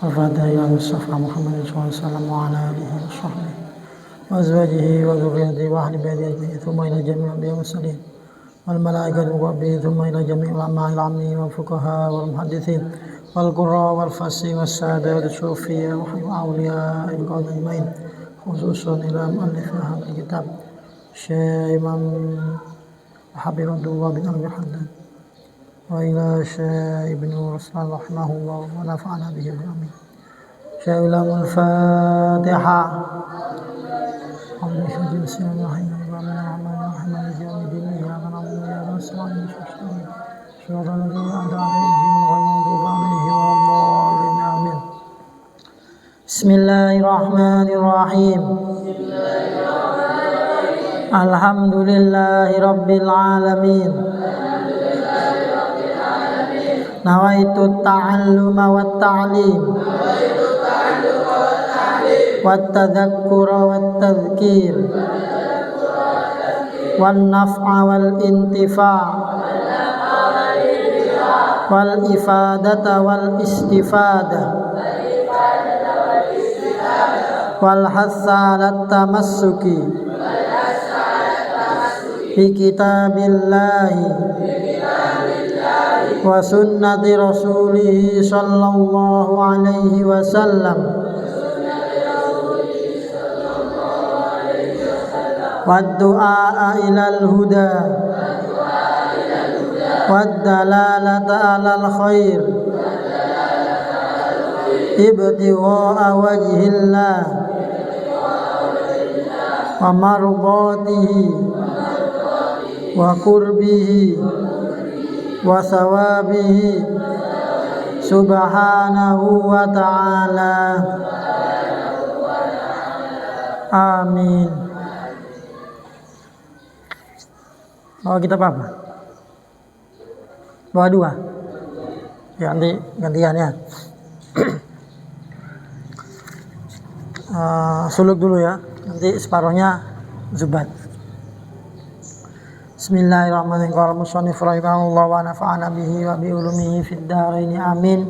الفاتحة إلى المصطفى محمد صلى الله عليه وسلم وعلى آله وصحبه وأزواجه وذريته وأهل بيته أجمعين ثم إلى جميع الأنبياء والمرسلين والملائكة المقربين ثم إلى جميع العلماء العامين والفقهاء والمحدثين والقراء والفصيح والسادات الصوفية وأولياء القوم أجمعين خصوصا إلى مؤلف هذا الكتاب الشيخ إمام حبيب عبد الله بن أبي حداد وإلى الشيخ ابن رسول رحمه الله ونفعنا به آمين. شيخ الفاتحة. بسم الله الرحمن الرحيم مالك يوم الدين إياك نعبد وإياك نستعين صراط الذين أنعمت عليهم غير المغضوب عليهم ولا الضالين آمين. بسم الله الرحمن الرحيم. الحمد لله رب العالمين. نويت التعلم والتعليم والتذكر والتذكير والنفع والانتفاع والإفادة والاستفادة والحث على التمسك بكتاب الله وسنة رسوله صلى الله عليه وسلم والدعاء إلى الهدى والدلالة على الخير ابتغاء وجه الله ومرضاته وقربه وثوابه سبحانه وتعالى. Amin. Bawa kitab apa? Bawa dua. Ya, nanti gantian ya. Suluk dulu ya. Nanti separuhnya Zubat. Bismillahirrahmanirrahim. Musannif rahimahullah wa nafa'ana bihi wa bi ulumihi fid dharain amin.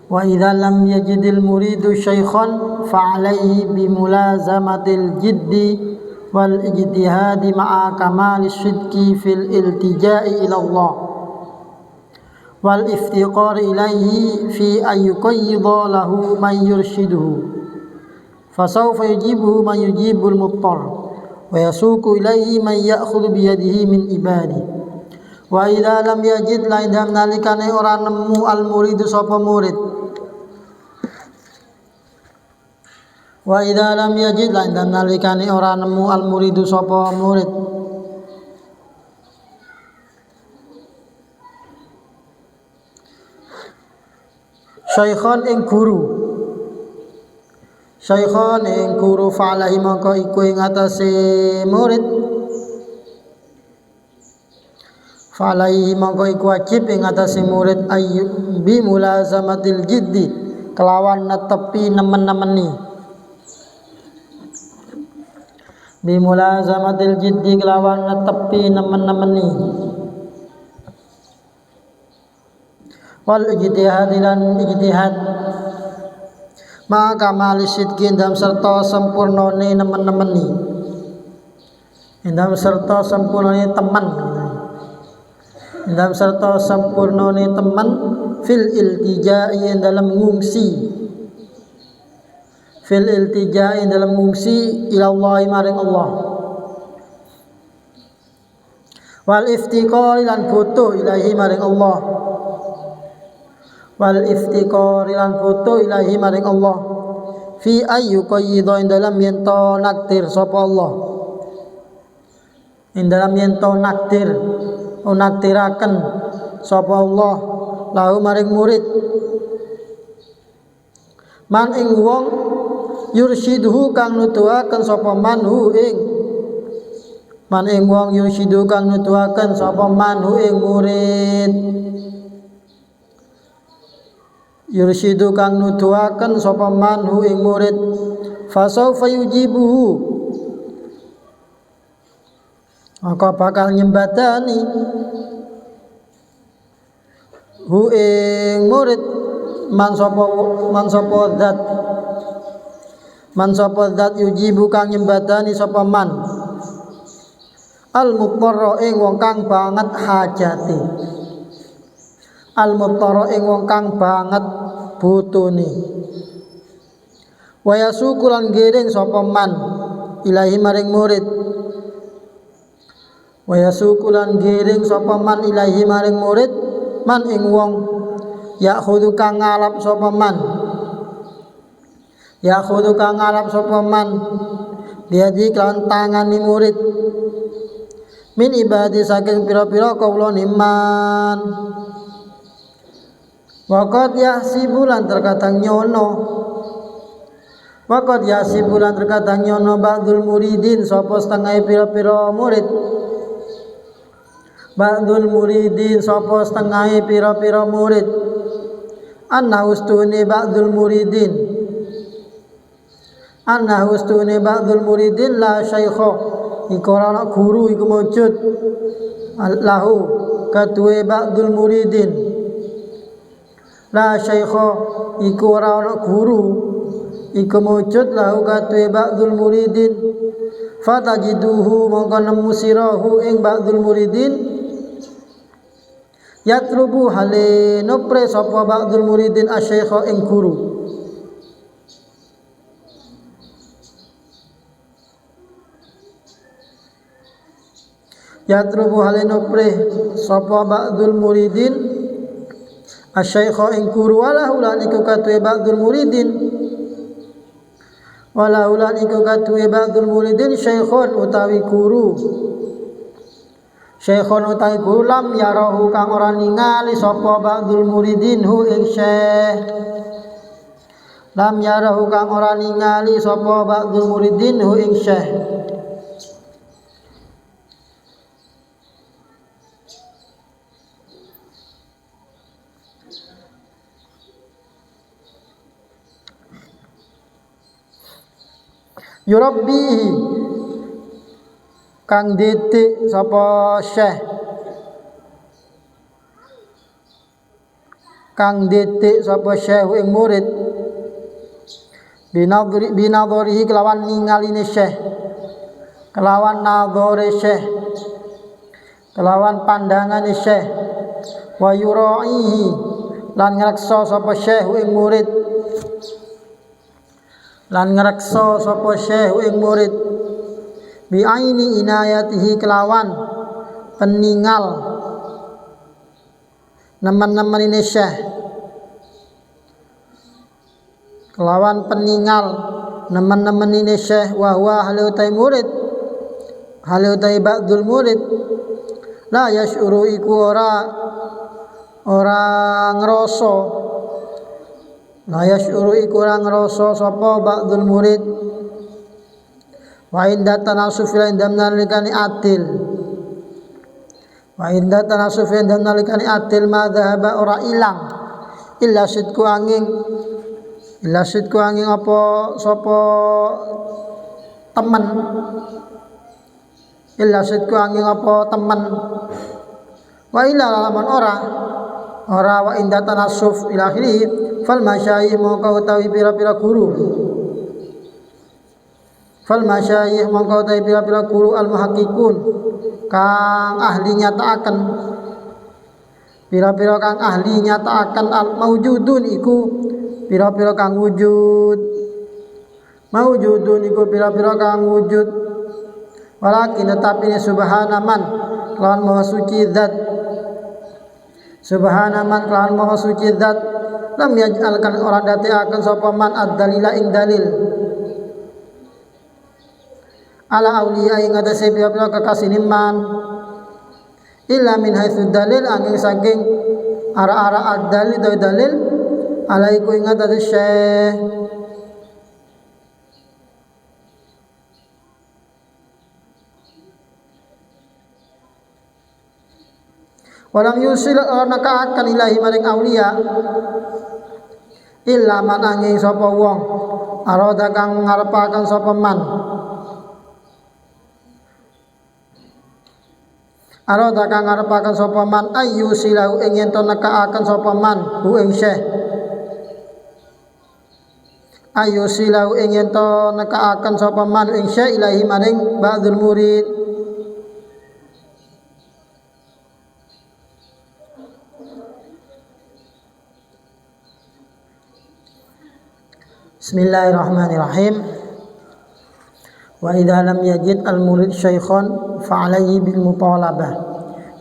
Wa idza lam yajidil muridu syaikhan fa alaihi bi mulazamatil jiddi wal ijtihadi ma'a kamalis sidqi fil iltija'i ila Allah wal iftiqari ilaihi fi ayyuqayyidha lahu man yurshiduhu fasawfa yujibuhu man yujibul muttar wa yasuku ilaihi man ya'khudhu biyadihi min ibadi. Wa idza lam yajid la indam nalikane ora nemu al muridu sapa murid. Wa idza lam yajid la indam nalikane ora nemu al muridu sapa murid. Syaikhan ing guru. Syaikhan ing guru fa'alahi maka iku ing atase murid fa'alahi maka iku wajib ing atase murid ayyub bi mulazamatil jiddi kelawan netepi nemen-nemeni bi mulazamatil jiddi kelawan netepi nemen-nemeni wal ijtihad lan ijtihad maka malis sidqin dalam serta sempurnane nemen-nemeni dalam serta sempurnane teman dalam serta sempurnane teman fil iltija'i dalam ngungsi fil iltija'i dalam ngungsi ila Allah maring Allah wal iftiqari lan butuh ilahi maring Allah wal iftiqari lan butuh ilahi maring Allah fi ayyuqayyidha dalam yen to nakdir sapa Allah ing dalam yen to nakdir naktiraken sapa Allah lahu maring murid man ing wong yursyidhu kang nuduhaken sapa manhu ing man ing wong yursyidhu kang nuduhaken sapa manhu ing murid yursyidu kang nuduhaken sapa manhu ing murid fasaufa yujibuhu maka bakal nyembadani hu ing murid man sapa zat yujibu kang nyembadani sapa man al muqtarra ing wong kang banget hajate, al muqtarra ing wong kang banget butune, wa yasukulan giring sapa man ilahi maring murid, wa yasukulan giring sapa man ilahi maring murid man ing wong yakhudu kang ngalap sapa man, yakhudu kang ngalap sapa man biadi kelawan tangani murid min ibadi saking pira-pira kawula niman. Waqad yahsibulan terkadang nyono, waqad yahsibulan terkadang nyono ba'dul muridin sapa setengah pira-pira murid, ba'dul muridin sapa setengah pira-pira murid anna ustune ba'dul muridin, anna ustune ba'dul muridin la syaikha iku ana guru iku mujud lahu kadue ba'dul muridin, la syaikha iku ora ana guru iku mujud lahu kadue ba'dul muridin, fatajiduhu mongko nemu sirahu ing ba'dul muridin yatlubu hale nopre sapa ba'dul muridin asyaikha ing guru, yatrubu halino pre sapa ba'dul muridin asyaikha ing guru wala ulan iku katue ba'dul muridin, wala ulan iku katue ba'dul muridin syaikhun utawi guru, syaikhun utawi guru lam yarahu kang ora ningali sapa ba'dul muridin hu ing syekh, lam yarahu kang ora ningali sapa ba'dul muridin hu ing syekh, yurabbihi kang didik sapa syekh, kang didik sapa syekh ing murid binadharihi kelawan ningaline syekh, kelawan nadhare syekh, kelawan pandangane syekh, wa yuraihi lan ngreksa sapa syekh ing murid, lan ngreksa sapa syekh ing murid bi aini inayatihi kelawan peningal nemen-nemenine syekh, kelawan peningal nemen-nemenine syekh wa huwa hale utai murid, hale utai ba'dul murid la yashuru iku ora ngrasa, la yashuru iku ora ngrasa sapa ba'dul murid wa inda tanasuf lan nalikani atil, wa inda tanasuf lan nalikani atil madzhaba ora ilang illa sidku angin, illa sidku angin apa sapa temen, illa sidku angin apa temen, wa illa laman ora wa inda tanasuf ila akhirih fal masyayikh mongko utawi pira-pira guru, fal masyayikh mongko utawi pira-pira guru al muhaqqiqun kang ahli nyataaken, pira-pira kang ahli nyataaken al maujudun iku pira-pira kang wujud, maujudun iku pira-pira kang wujud, walakin tetapi subhana man kelawan maha suci zat, subhana man kelawan maha suci zat lam yaj'alkan orang datiaken sapa man ad-dalila ing dalil ala auliya ing atase pira-pira kekasih man illa min haitsu dalil angin saking ara-ara ad-dalil dalil alaiku ing atase syekh, walam yusil anaka akan ilahi maring aulia illa man angin sapa wong arada kang ngarepaken sapa man, arada kang ngarepaken sapa man ayu silau ing yen to nekaaken sapa man hu ing syekh ayusilau ingin to nekaaken sapa man ing syai ilahi maring ba'dul murid. Bismillahirrahmanirrahim. Wa idza lam yajid al murid syaikhan fa alaihi bil mutalabah.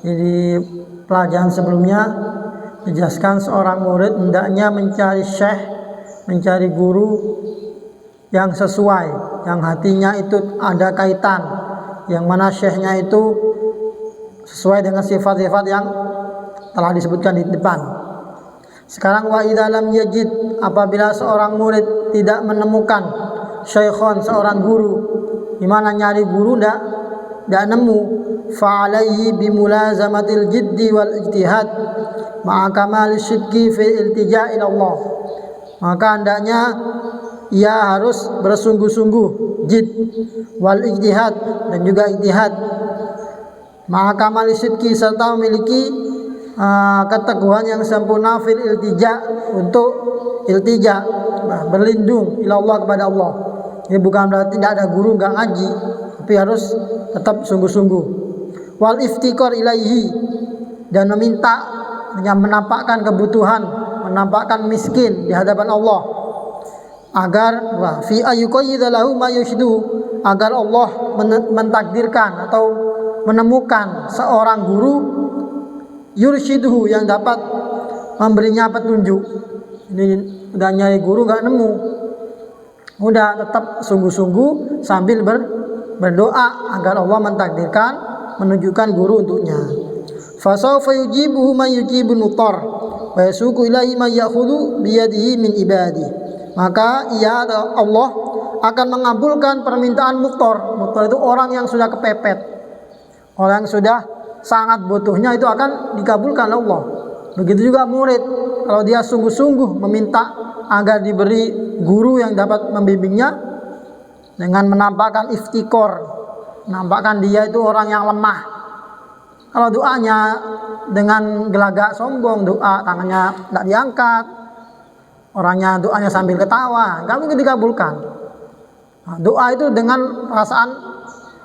Jadi pelajaran sebelumnya menjelaskan seorang murid hendaknya mencari syekh, mencari guru yang sesuai, yang hatinya itu ada kaitan, yang mana syekhnya itu sesuai dengan sifat-sifat yang telah disebutkan di depan. Sekarang wa idza lam yajid, apabila seorang murid tidak menemukan syaikhon, seorang guru, di mana nyari guru ndak nemu, fa alaihi bimulazamatil jiddi wal ijtihad ma'a kamali syidqi fi iltija' ila Allah. Maka hendaknya ia harus bersungguh-sungguh, jid wal ijtihad, dan juga ijtihad, ma'a kamali syidqi, serta memiliki keteguhan yang sempurna fil iltija, untuk iltija, berlindung ila Allah, kepada Allah. Ini bukan berarti tidak ada guru enggak ngaji, tapi harus tetap sungguh-sungguh. Wal iftikar ilaihi, dan meminta, yang menampakkan kebutuhan, menampakkan miskin di hadapan Allah, agar fi ayyuqayyidha lahu ma yushdu, agar Allah mentakdirkan atau menemukan seorang guru yurshiduhu, yang dapat memberinya petunjuk. Ini udah nyari guru nggak nemu, udah tetap sungguh-sungguh sambil berdoa agar Allah mentakdirkan, menunjukkan guru untuknya. Fasawfa yujibuhu man yujibun mutar wa yasuqu ilaihi man ya'khudhu biyadihi min ibadi. Maka Allah akan mengabulkan permintaan mutar. Mutar itu orang yang sudah kepepet, orang yang sudah sangat butuhnya, itu akan dikabulkan Allah. Begitu juga murid, kalau dia sungguh-sungguh meminta agar diberi guru yang dapat membimbingnya, dengan menampakkan iftikor, menampakkan dia itu orang yang lemah. Kalau doanya dengan gelagak sombong, doa tangannya tidak diangkat, orangnya doanya sambil ketawa, nggak mungkin dikabulkan. Nah, doa itu dengan perasaan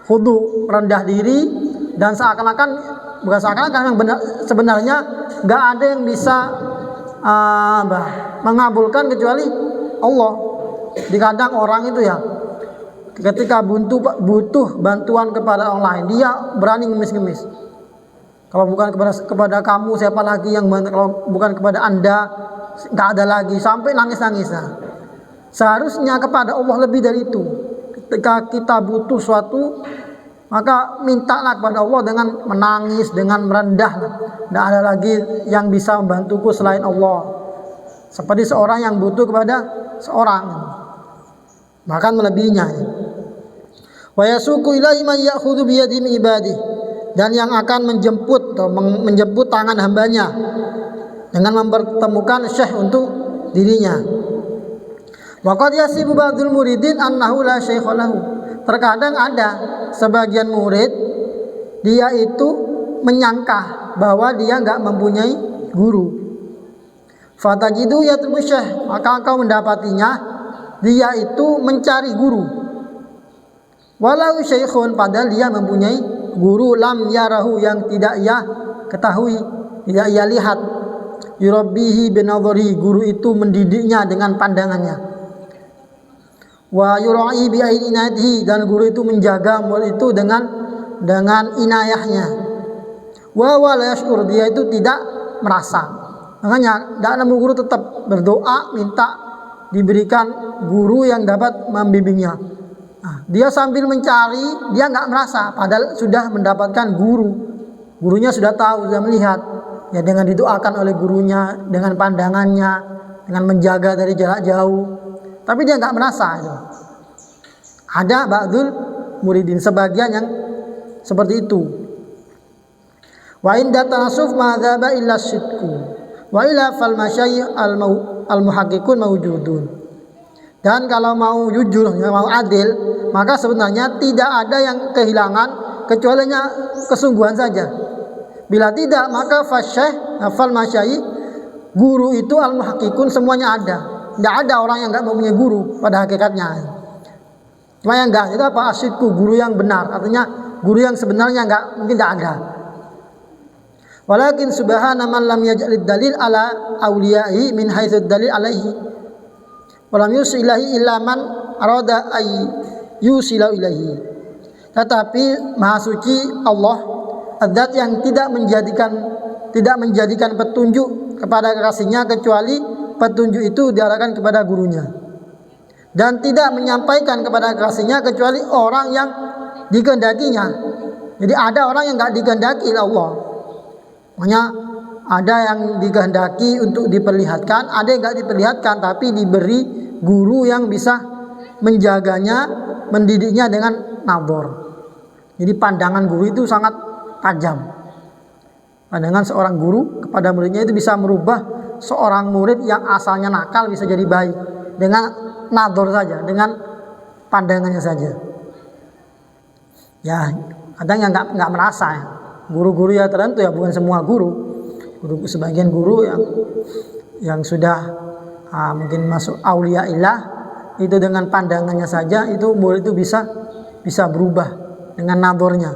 khudu, rendah diri, dan seakan-akan, bukan seakan-akan, yang benar, sebenarnya nggak ada yang bisa mengabulkan kecuali Allah. Kadang orang itu ya, ketika butuh bantuan kepada orang lain, dia berani ngemis-ngemis. Kalau bukan kepada kamu, siapa lagi yang bantu? Kalau bukan kepada Anda, nggak ada lagi, sampai nangis-nangis. Seharusnya kepada Allah lebih dari itu. Ketika kita butuh suatu, maka mintalah kepada Allah dengan menangis, dengan merendah. Tidak ada lagi yang bisa membantuku selain Allah. Seperti seorang yang butuh kepada seorang, bahkan melebihinya. Wa yasuqu ilaihi man ya'khudhu bi yadihi min ibadihi, dan yang akan menjemput tangan hambanya dengan mempertemukan syekh untuk dirinya. Wa qad yasibu ba'dul muridin annahu la syaikha lahu. Terkadang ada sebagian murid, dia itu menyangka bahwa dia enggak mempunyai guru. Fatajidu yatlubu syekh, maka engkau mendapatinya dia itu mencari guru. Walau syaikhun, padahal dia mempunyai guru, lam yarahu, yang tidak ia ketahui, tidak ia lihat. Yurabbihi binadhari, guru itu mendidiknya dengan pandangannya. Wa yura'i bi inayatihi, dan guru itu menjaga murid itu dengan inayahnya. Wa la yashkur, dia itu tidak merasa. Makanya tidak nemu guru, tetap berdoa minta diberikan guru yang dapat membimbingnya. Nah, dia sambil mencari, dia nggak merasa, padahal sudah mendapatkan guru. Gurunya sudah tahu, sudah melihat. Ya, dengan didoakan oleh gurunya, dengan pandangannya, dengan menjaga dari jarak jauh. Tapi dia nggak merasa itu. Ada ba'dul muridin, sebagian yang seperti itu. Wa inda tanasuf madzaba illa syidqu wa ila fal masyayikh al muhaqqiqun mawjudun. Dan kalau mau jujur, mau adil, maka sebenarnya tidak ada yang kehilangan kecuali kesungguhan saja. Bila tidak, maka fasyekh, fal masyayikh, guru itu al muhaqqiqun, semuanya ada. Tidak ada orang yang nggak mempunyai guru pada hakikatnya. Cuma yang enggak itu apa? Asyidku, guru yang benar. Artinya guru yang sebenarnya enggak, mungkin tidak ada. Walakin subhana man lam yaj'alid dalil ala awliya'i min haitsu dalil alaihi. Walam yusilahi illa man arada ay yusila ilaihi. Tetapi maha suci Allah, zat yang tidak menjadikan petunjuk kepada kekasihnya kecuali petunjuk itu diarahkan kepada gurunya, dan tidak menyampaikan kepada kekasihnya kecuali orang yang dikehendakinya. Jadi ada orang yang enggak dikehendaki oleh Allah. Makanya ada yang dikehendaki untuk diperlihatkan, ada yang enggak diperlihatkan tapi diberi guru yang bisa menjaganya, mendidiknya dengan nadzar. Jadi pandangan guru itu sangat tajam. Pandangan seorang guru kepada muridnya itu bisa merubah seorang murid yang asalnya nakal bisa jadi baik dengan nadzar saja, dengan pandangannya saja. Ya, kadang yang nggak merasa ya. Guru-guru ya tertentu ya, bukan semua guru. Sebagian guru yang sudah mungkin masuk aulia ilah, itu dengan pandangannya saja itu murid itu bisa berubah dengan nadzarnya.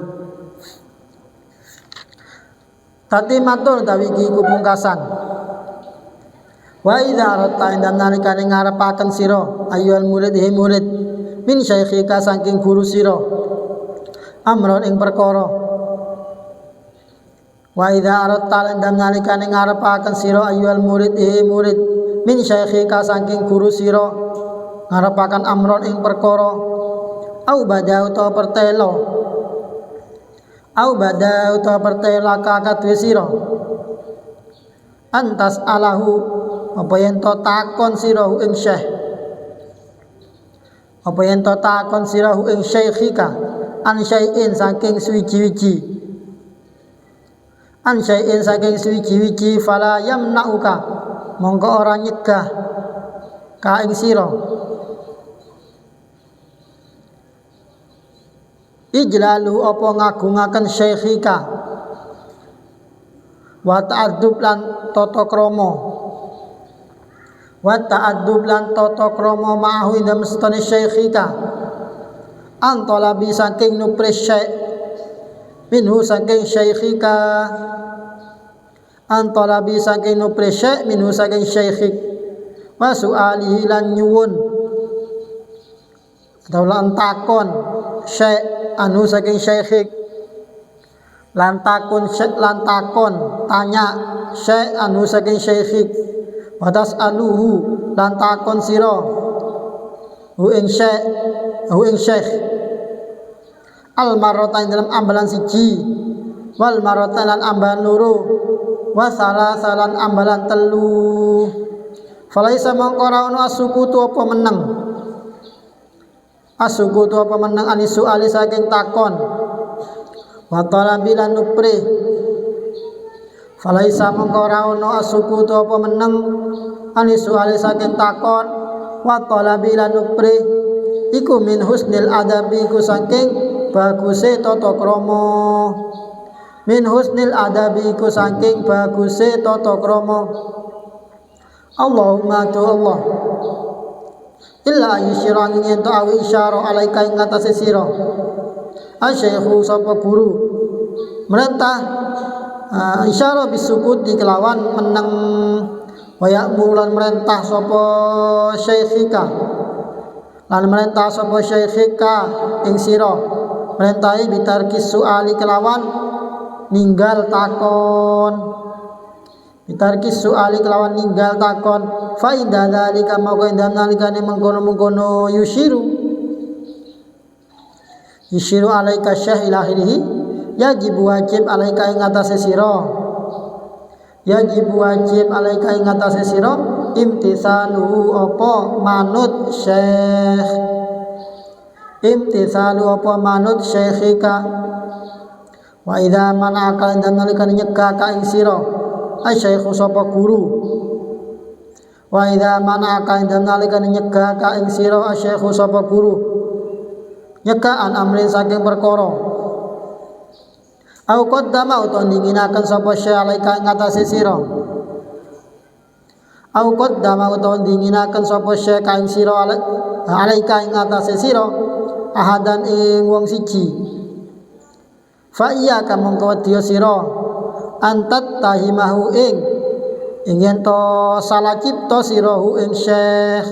Tatimatul tawiki kupungkasan. Wa idza aratta indam nalikane ngarepaken sira ayyuhal murid he murid min syaikhika saking guru sira amron ing perkara. Wa idza aratta indam nalikane ngarepaken sira ayyuhal murid he murid min syaikhika saking guru sira ngarepaken amron ing perkara au badau ta pertelo kakatwe sira antas alahu apa yen to takon sirahu ing syekh, apa yen to takon sirahu ing syaikhika an syai'in saking suwiji-wiji fala yamna'uka mongko ora nyegah ka ing sira ijlalu apa ngagungaken syaikhika wa ta'addub lan tata krama ma'ahu ing dalem setane syaikhika antolabi saking nupres syekh minhu saking syaikhika antolabi saking nupres syekh minhu saking syaikhik wa su'alihi lan nyuwun atau lan takon syekh anu saking syaikhik lan takon tanya syekh anu saking syaikhik watas aluhu lan takon sira hu ing syekh al marratan dalam ambalan siji wal marratan lan ambalan loro wa salasalan ambalan telu falaisa mongko ora ono asukutu apa meneng anisu ali saking takon wa talabi lan nupri falaisa mongko ora ono asukutu apa meneng anisu ali saking takon wa talabi lan nupri iku min husnil adabi ku saking baguse tata krama min husnil adabi ku saking baguse tata krama Allahumma tu Allah illa yusyirani yen to awi isyara alaika ing atase sira asyaihu sapa guru merintah isyara bisukut di kelawan meneng wayak bulan merintah sapa syaikhika lan merintah sapa syaikhika ing sira merintahi bitarkis suali kelawan ninggal takon fa inda dzalika maka inda nalikane mengkono-mengkono yushiru alaika syekh ilahirihi yajib wajib alaika ing atase sira imtisalu apa manut syekhika wa idza manaka dan nalikane nyegah ka ing sira asyaihu sapa guru wa idza manaka dan nalikane nyegah ka ing sira asyaihu sapa guru nyegah an amrin saking perkara au qaddama utawa dinginaken sapa syekh alaika ing atase sira au qaddama utawa dinginaken sapa syekh ing sira alaika ing atase sira ahadan ing wong siji fa iya ka mongko wedya sira antat tahimahu ing yen to salah cipta sirahu ing syekh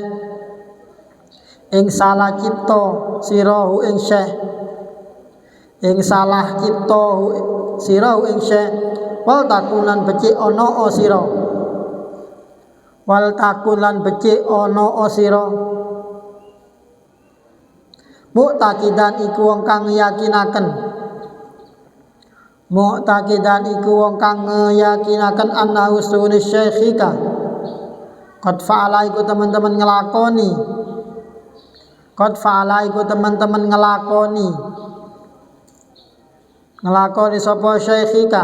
ing salah cipta sirahu ing syekh ing salah cipta sirahu ing syekh wal takunan becik ana sira wal takunan becik ana sira mu'taqidan iku wong kang yakinaken mu'taqidan iku wong kang ngeyakinaken annahu sunni syekhika qad fa'ala iku teman-teman ngelakoni qad fa'ala iku teman-teman ngelakoni sapa syekhika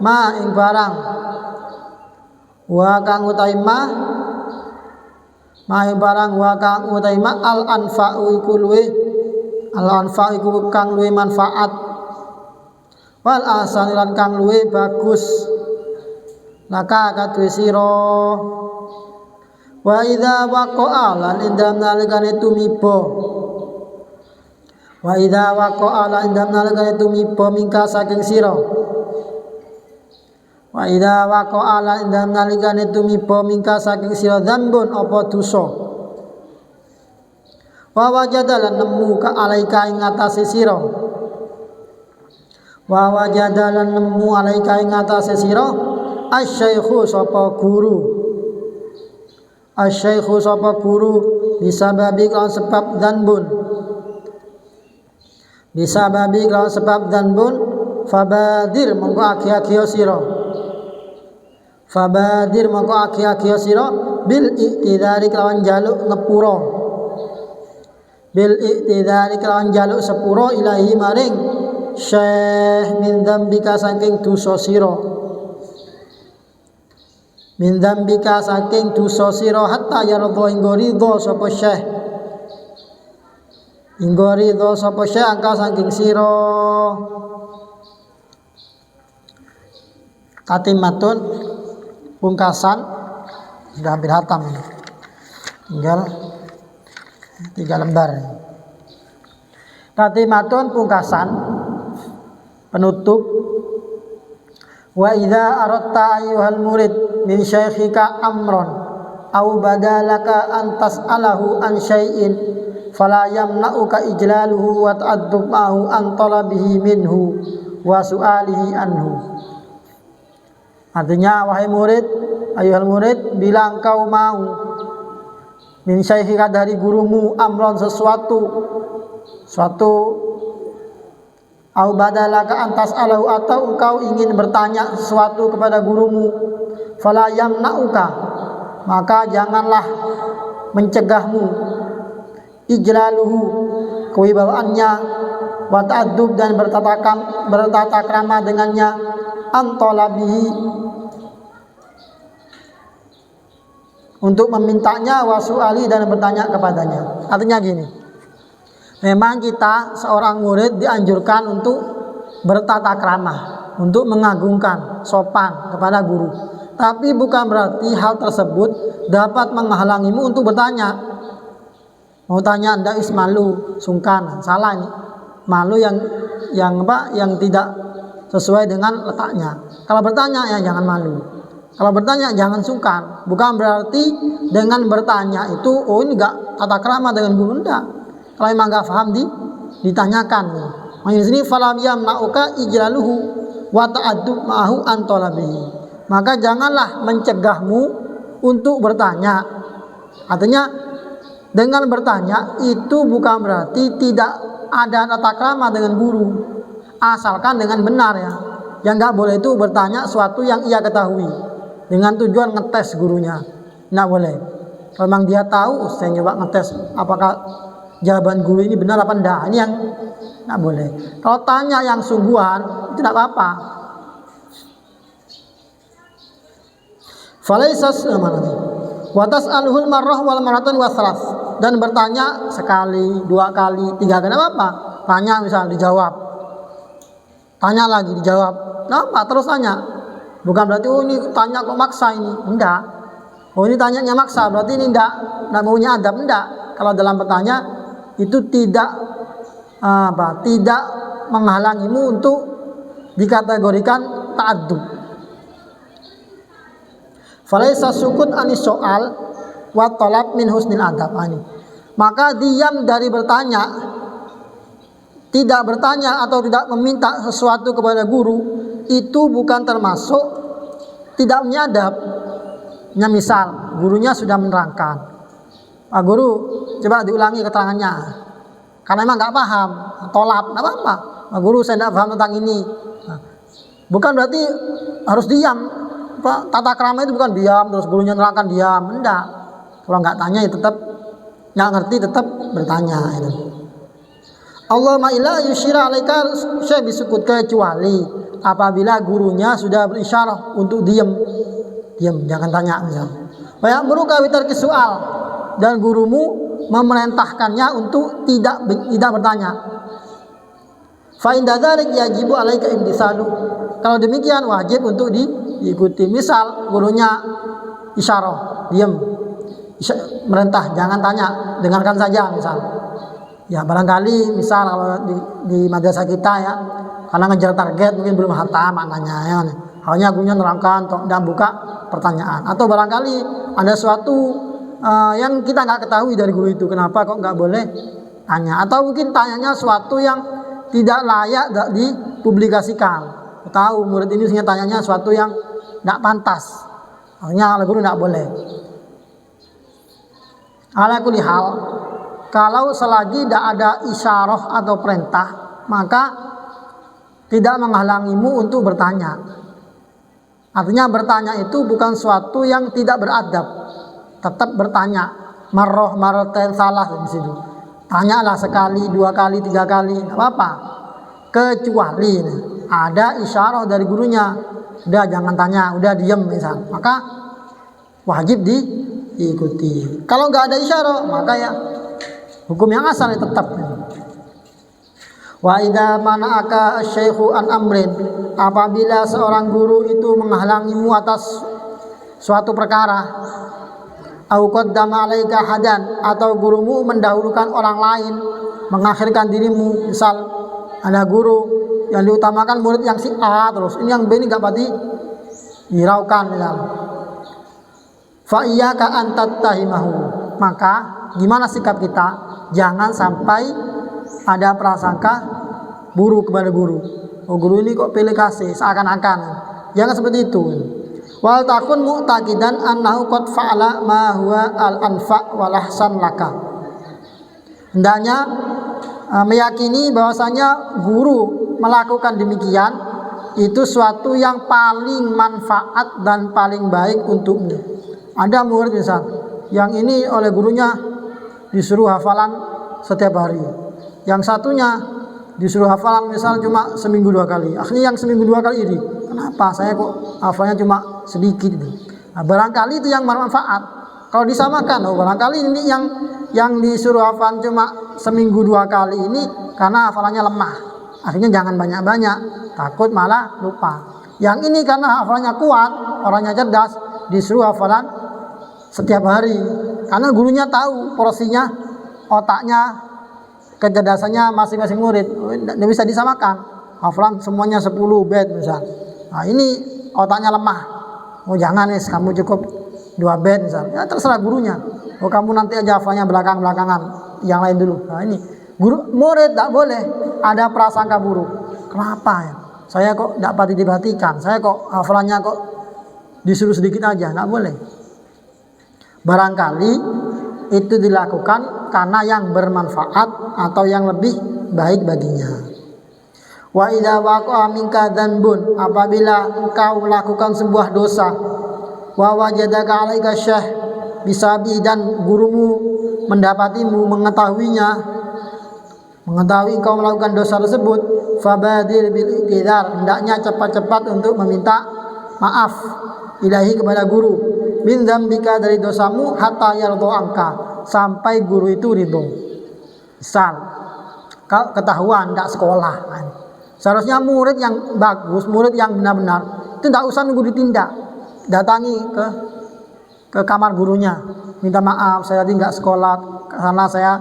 ma ing barang wa kang utahe ma ing barang wa kang utahe ma al anfa'u iku kang luwe manfaat wal ahsan lan kang luwe bagus laka kadhe sira wa idza waqa'a lan indam nalikane tumiba wa idza waqa'a lan indam nalikane tumiba mingka saking sira wa idza waqa'a lan indam nalikane tumiba mingka saking sira dzambun apa dosa wa wajadalan nemu ka alaika ing atase sira wa wajadalan nemu alaika ing atase sira asy-syaikhu sapa guru bisababi kan sebab dzanbun fabadir mongko aki-aki sira bil iktidari kelawan jaluk ngepura sepuro ilahi maring syekh min dzambika saking dosa sira hatta yarda hingga ridha sapa syekh angka saking sira katimatun pungkasan sudah hampir hatam tinggal 3 lembar katimatun pungkasan penutup wa idza aratta ayyuhal murid min syekhika amron au badalaka an tas'alahu an syai'in fala yamna'uka ijlaluhu wa ta'addub ma'hu an talabihi minhu wa su'alihi anhu. Artinya wahai murid, ayyuhal murid, bila engkau mau min syekhika dari gurumu amron sesuatu au badalaka antas alahu atau engkau ingin bertanya sesuatu kepada gurumu fala yamna'uka maka janganlah mencegahmu ijlaluhu kewibawaannya wa ta'addub dan bertata krama dengannya antolabihi untuk memintanya wasu'ali dan bertanya kepadanya. Artinya gini, memang kita seorang murid dianjurkan untuk bertata krama, untuk mengagungkan, sopan kepada guru. Tapi bukan berarti hal tersebut dapat menghalangimu untuk bertanya. Mau tanya ndak is malu, sungkan, salah ini. Malu yang tidak sesuai dengan letaknya. Kalau bertanya ya jangan malu. Kalau bertanya jangan sungkan. Bukan berarti dengan bertanya itu ini enggak tata krama dengan guru, enggak. Kalau memang enggak paham ditanyakan. Makanya di sini falam yamna'uka ijlaluhu wa ta'addub ma'ahu an talabihi. Maka janganlah mencegahmu untuk bertanya. Artinya dengan bertanya itu bukan berarti tidak ada tata krama dengan guru. Asalkan dengan benar ya. Yang enggak boleh itu bertanya sesuatu yang ia ketahui dengan tujuan ngetes gurunya. Enggak boleh. Kalau memang dia tahu, saya coba ngetes apakah jawaban guru ini benar apa enggak. Ini yang enggak boleh. Kalau tanya yang sungguhan itu tidak apa-apa. Falaisas wa tas'aluhul marrah wal maratan wa thalath. Dan bertanya sekali, 2 kali, 3 kali, enggak apa-apa. Tanya misalnya dijawab. Tanya lagi dijawab. Enggak apa, terus tanya. Bukan berarti ini tanya kok maksa ini. Enggak. Oh ini tanyanya maksa, berarti ini enggak maunya adab, enggak. Kalau dalam bertanya itu tidak tidak menghalangimu untuk dikategorikan ta'addub. Falaisa sukut anis soal wa talab min husnil adab. Ini. Maka diam dari bertanya, tidak bertanya atau tidak meminta sesuatu kepada guru itu bukan termasuk tidak menyadap. Misal gurunya sudah menerangkan, Pak Guru coba diulangi keterangannya karena emang nggak paham, tolak, nggak apa-apa. Pak Guru saya tidak paham tentang ini. Bukan berarti harus diam. Tata krama itu bukan diam terus gurunya nerangkan diam, enggak. Kalau nggak tanya ya tetap nggak ngerti, tetap bertanya. Allahumma illa yushira alaika syekh bisukut, kecuali apabila gurunya sudah berisyarah untuk diam, jangan tanya misalnya. Wa ya'muruka bi tarki soal, dan gurumu memerintahkannya untuk tidak bertanya. Fa inda dzalik yajibu alaika imtisalu. Kalau demikian wajib untuk diikuti. Misal gurunya isyarah, diam, merintah jangan tanya, dengarkan saja misal. Ya barangkali misal kalau di madrasah kita ya, karena ngejar target mungkin belum hatam maknanya ya. Hanya gurunya nerangkan dan buka pertanyaan. Atau barangkali ada suatu yang kita nggak ketahui dari guru itu, kenapa kok nggak boleh tanya. Atau mungkin tanyanya suatu yang tidak layak dipublikasikan. Tahu murid ini sebenarnya tanyanya suatu yang tidak pantas, hanya oleh guru tidak boleh. Ala kulli hal, kalau selagi tidak ada isyarah atau perintah, maka tidak menghalangimu untuk bertanya. Artinya bertanya itu bukan suatu yang tidak beradab, tetap bertanya. Marroten salah di situ. Tanyalah sekali, 2 kali, 3 kali, tidak apa-apa. Kecuali ada isyarah dari gurunya, udah jangan tanya, udah diam misal, maka wajib diikuti. Kalau nggak ada isyarah, maka ya hukum yang asal tetap. Wa idza mana'aka asy-syaikhu an amrin, apabila seorang guru itu menghalangimu atas suatu perkara, au qaddama 'alaika hadan, atau gurumu mendahulukan orang lain, mengakhirkan dirimu. Misal ada guru yang diutamakan murid yang si A, terus ini yang B ini enggak pati hiraukan misal. Fa iyyaka an tattahimahu, maka gimana sikap kita? Jangan sampai ada prasangka buruk kepada guru. Oh guru ini kok pilih kasih seakan-akan. Jangan seperti itu. Wal takun mu'taqidan annahu qad fa'ala ma huwa al-anfa' wal ahsan laka. Hendaknya meyakini bahwasanya guru melakukan demikian itu suatu yang paling manfaat dan paling baik untukmu. Ada murid misal yang ini oleh gurunya disuruh hafalan setiap hari, yang satunya disuruh hafalan misal cuma seminggu 2 kali. Akhirnya yang seminggu 2 kali ini, kenapa saya kok hafalnya cuma sedikit itu? Nah, barangkali itu yang bermanfaat. Kalau disamakan, barangkali ini yang disuruh hafalan cuma seminggu 2 kali ini karena hafalannya lemah. Akhirnya jangan banyak-banyak, takut malah lupa. Yang ini karena hafalannya kuat, orangnya cerdas, disuruh hafalan setiap hari. Karena gurunya tahu porsinya, otaknya, kecerdasannya masing-masing murid. Tidak bisa disamakan. Hafalan semuanya 10 bait misal. Nah ini otaknya lemah. Oh jangan nih, kamu cukup 2 bait misal. Ya terserah gurunya. Oh kamu nanti aja hafalnya belakangan, yang lain dulu. Nah ini guru murid tidak boleh ada prasangka buruk. Kenapa ya? Saya kok tidak pati diperhatikan. Saya kok hafalannya kok disuruh sedikit aja. Tidak boleh. Barangkali itu dilakukan karena yang bermanfaat atau yang lebih baik baginya. Wa idza waqa'a minka dzanbun, apabila engkau melakukan sebuah dosa, wa wajadaka 'alaika syekh bisabi, dan gurumu mendapatimu mengetahui engkau melakukan dosa tersebut, fabadir bil i'tidar, hendaknya cepat-cepat untuk meminta maaf ilahi kepada guru, min dzambika, dari dosamu, hatta yardha anka, sampai guru itu ridho. Misal ketahuan tidak sekolah, seharusnya murid yang bagus, murid yang benar-benar itu tidak usah nunggu ditindak, datangi ke ke kamar gurunya, minta maaf saya tadi nggak sekolah karena saya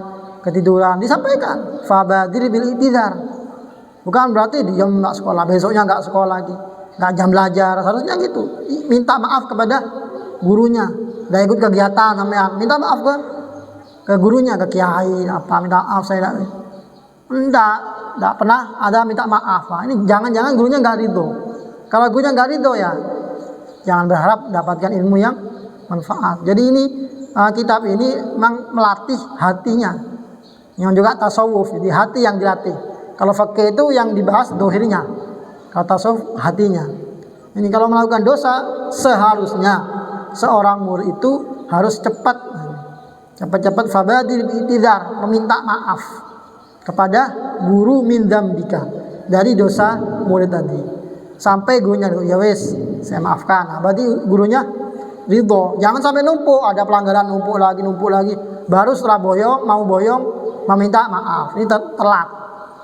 ketiduran, disampaikan fabadir bil i'tizar. Bukan berarti dia nggak sekolah, besoknya nggak sekolah lagi, nggak jam belajar, harusnya gitu. Minta maaf kepada gurunya, nggak ikut kegiatan sampean, minta maaf ke gurunya, ke kiai apa, minta maaf saya enggak pernah ada minta maaf. Nah, ini jangan-jangan gurunya nggak ridho. Kalau gurunya nggak ridho ya jangan berharap dapatkan ilmu yang manfaat. Jadi ini kitab ini memang melatih hatinya, yang juga tasawuf, jadi hati yang dilatih. Kalau fikih itu yang dibahas dohirnya, kalau tasawuf hatinya. Ini kalau melakukan dosa seharusnya seorang murid itu harus cepat fabadir i'tizar, meminta maaf kepada guru min dzambika, dari dosa murid tadi. Sampai gurunya ya wes saya maafkan. Nah, berarti gurunya ridho. Jangan sampai numpuk, ada pelanggaran numpuk lagi, baru setelah mau boyong meminta maaf. Ini telat.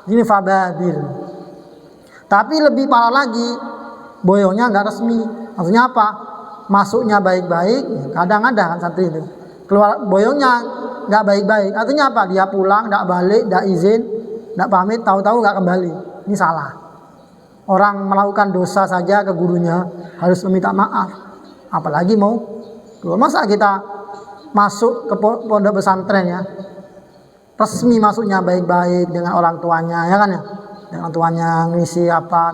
Ini fabadir. Tapi lebih parah lagi, boyongnya nggak resmi. Maksudnya apa? Masuknya baik-baik, kadang ada kan santri itu. Keluar boyongnya nggak baik-baik. Artinya apa? Dia pulang, nggak balik, nggak izin, nggak pamit, tahu-tahu nggak kembali. Ini salah. Orang melakukan dosa saja ke gurunya harus meminta maaf. Apalagi mau keluar. Masa kita masuk ke pondok pesantren ya, resmi masuknya baik-baik dengan orang tuanya, ya kan ya, dengan tuanya ngisi apa,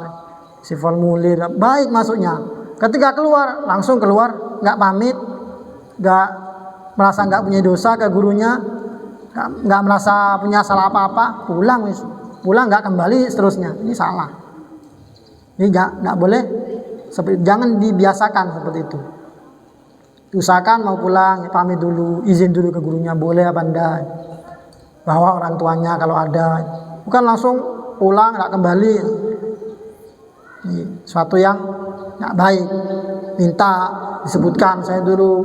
si formulir, baik masuknya. Ketika keluar langsung keluar, nggak pamit, nggak merasa nggak punya dosa ke gurunya, nggak merasa punya salah apa-apa, pulang nggak kembali seterusnya. Ini salah. Ini nggak boleh, jangan dibiasakan seperti itu. Usahakan mau pulang ya, pamit dulu, izin dulu ke gurunya, boleh apa enggak, bawa orang tuanya kalau ada, bukan langsung pulang nggak kembali. Ini suatu yang nggak baik. Minta disebutkan, saya dulu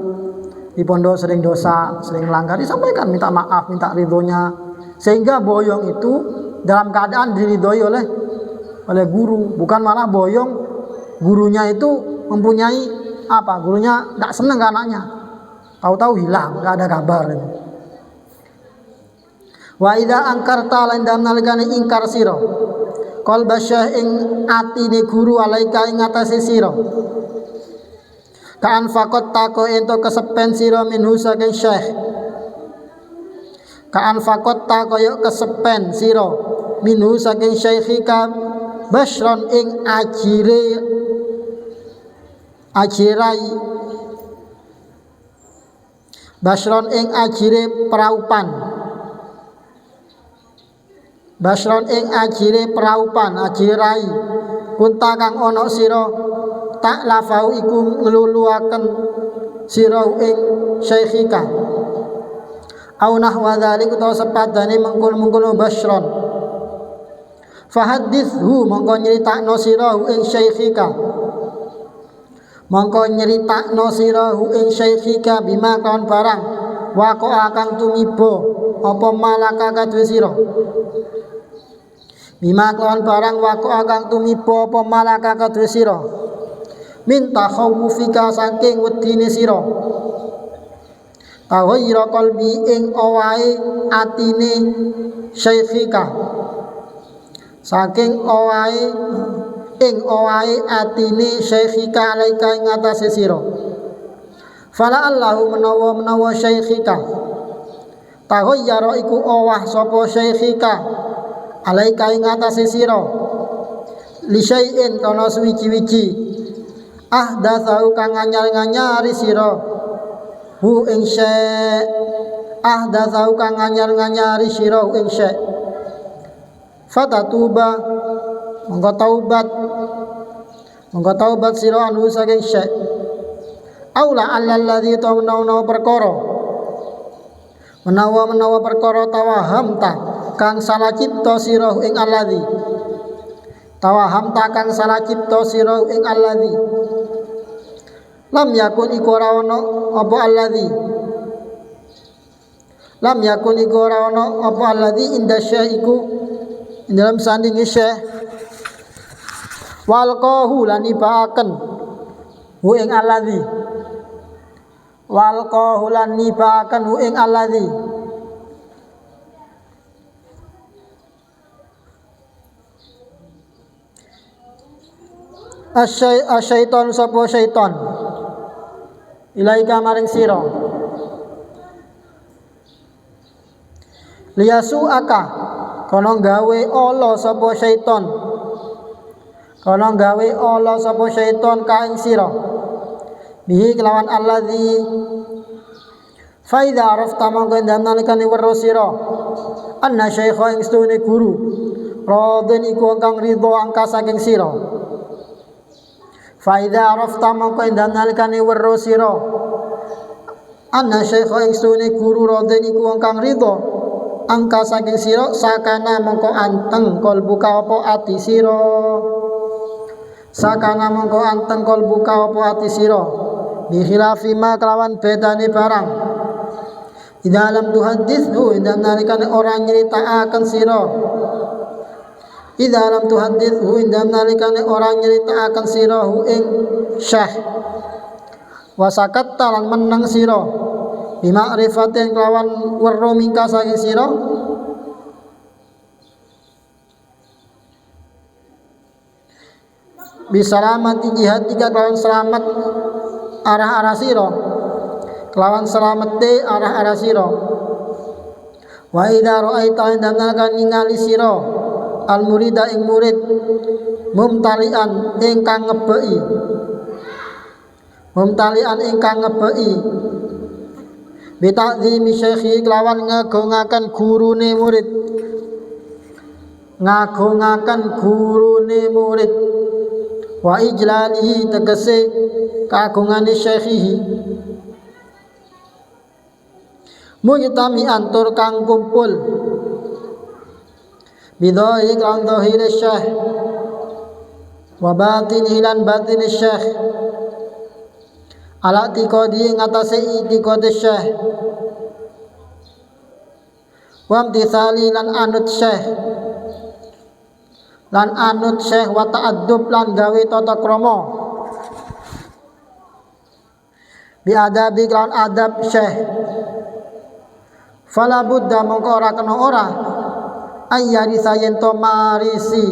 di pondok sering dosa, sering melanggar, disampaikan, minta maaf, minta ridhonya, sehingga boyong itu dalam keadaan diridhoi oleh guru, bukan malah boyong gurunya itu mempunyai apa, gurunya nggak seneng ke anaknya, tahu-tahu hilang, nggak ada kabar. Wa idza angkarta lan dalem nalikane ingkar sira qalba syekh ing atine guru alaika ing atase sira kan fakot tako ento kesepen sira minhu saking syekh, kan fakot tako yo kesepen sira minhu saking syekhika basron ing ajirai basron ing ajire peraupan, basron ing ajire peraupan, ajirai kunta kang ana sira tak lafau iku ngluluaken sira ing syekhika au nahwa dzalik utawa sepadane mengkul-mengkul basron fahadithu mongko nyritakno sira ing syekhika, mongko nyritakno sira ing syekhika bima kawan barang waqo akang tumiba apa malaka kadhe sira, bima kawan barang waqo akang tumiba apa malaka kadhe sira minta khawfika saking wedine sira tawira qalbi ing owahe atine syekhika, saking owahe ing owahe atine syekhika alaika ing atase sira fala allahu menawa syekhika taghayyara iku owah sapa syekhika alaika ing atase sira li syai'in kana suwiji-wiji ahdatsau kang nganyar-nganyari sira hu ing syai' ahdatsau kang nganyar-nganyari sira ing syai' fatatuba monggo taubat sira anu saking syai' aula alladzi tawna menawa perkara tawahamta kang salah cipta sira ing alladzi tawahamta kang salah cipta sira ing alladzi lam yakun iku ora ana apa alladzi lam yakun iku ora ana apa alladzi inda syai'iku dalam sandingi syekh walqahu lan ibaaken hu ing alladzi wal qahulan nibakan hu ing alladzi asyaiton sapa syaiton ilaika maring sira liyasu aka kono gawe ala sapa syaiton ka ing sira bihi kelawan alladzi fa idza arafta mongko nalikane weruh sira anna syaikha ing stune guru radhen iku kang ridho angka saking sira fa idza arafta mongko nalikane weruh sira anna syaikha ing stune guru radhen iku kang ridho angka saking sira sakana mongko anteng kalbuka apa ati sira sakana mongko anteng kalbuka apa ati sira bi khilafi ma kelawan bedane barang idza lam tuhaddithu inda nalikane ora nyeritakaken sira idza lam tuhaddithu inda nalikane ora nyeritakaken sira hu ing syekh wasakat talang meneng sira bima'rifatin kelawan weruh mingka saking sira bisalamati jihad tiga kelawan selamat arah-arah sira kelawan salamete arah-arah sira wa idza ra'aita indana ningali sira al murida ing murid mumtalian ingkang ngebeki bita'zimi syekhi kelawan ngagungaken gurune murid wa ijlalihi tegese kagungane syekhihi mujtami antur kang kumpul bidhahiri kang dhahire syekh wa batinihi lan batine syekh ala tiqadi ngatasi tiqadi syekh wa amtithali lan anut syekh wa ta'addub lan gawe tata krama bi adabi lan adab syekh fala budda mongko ora kena ora ayyari sayento marisi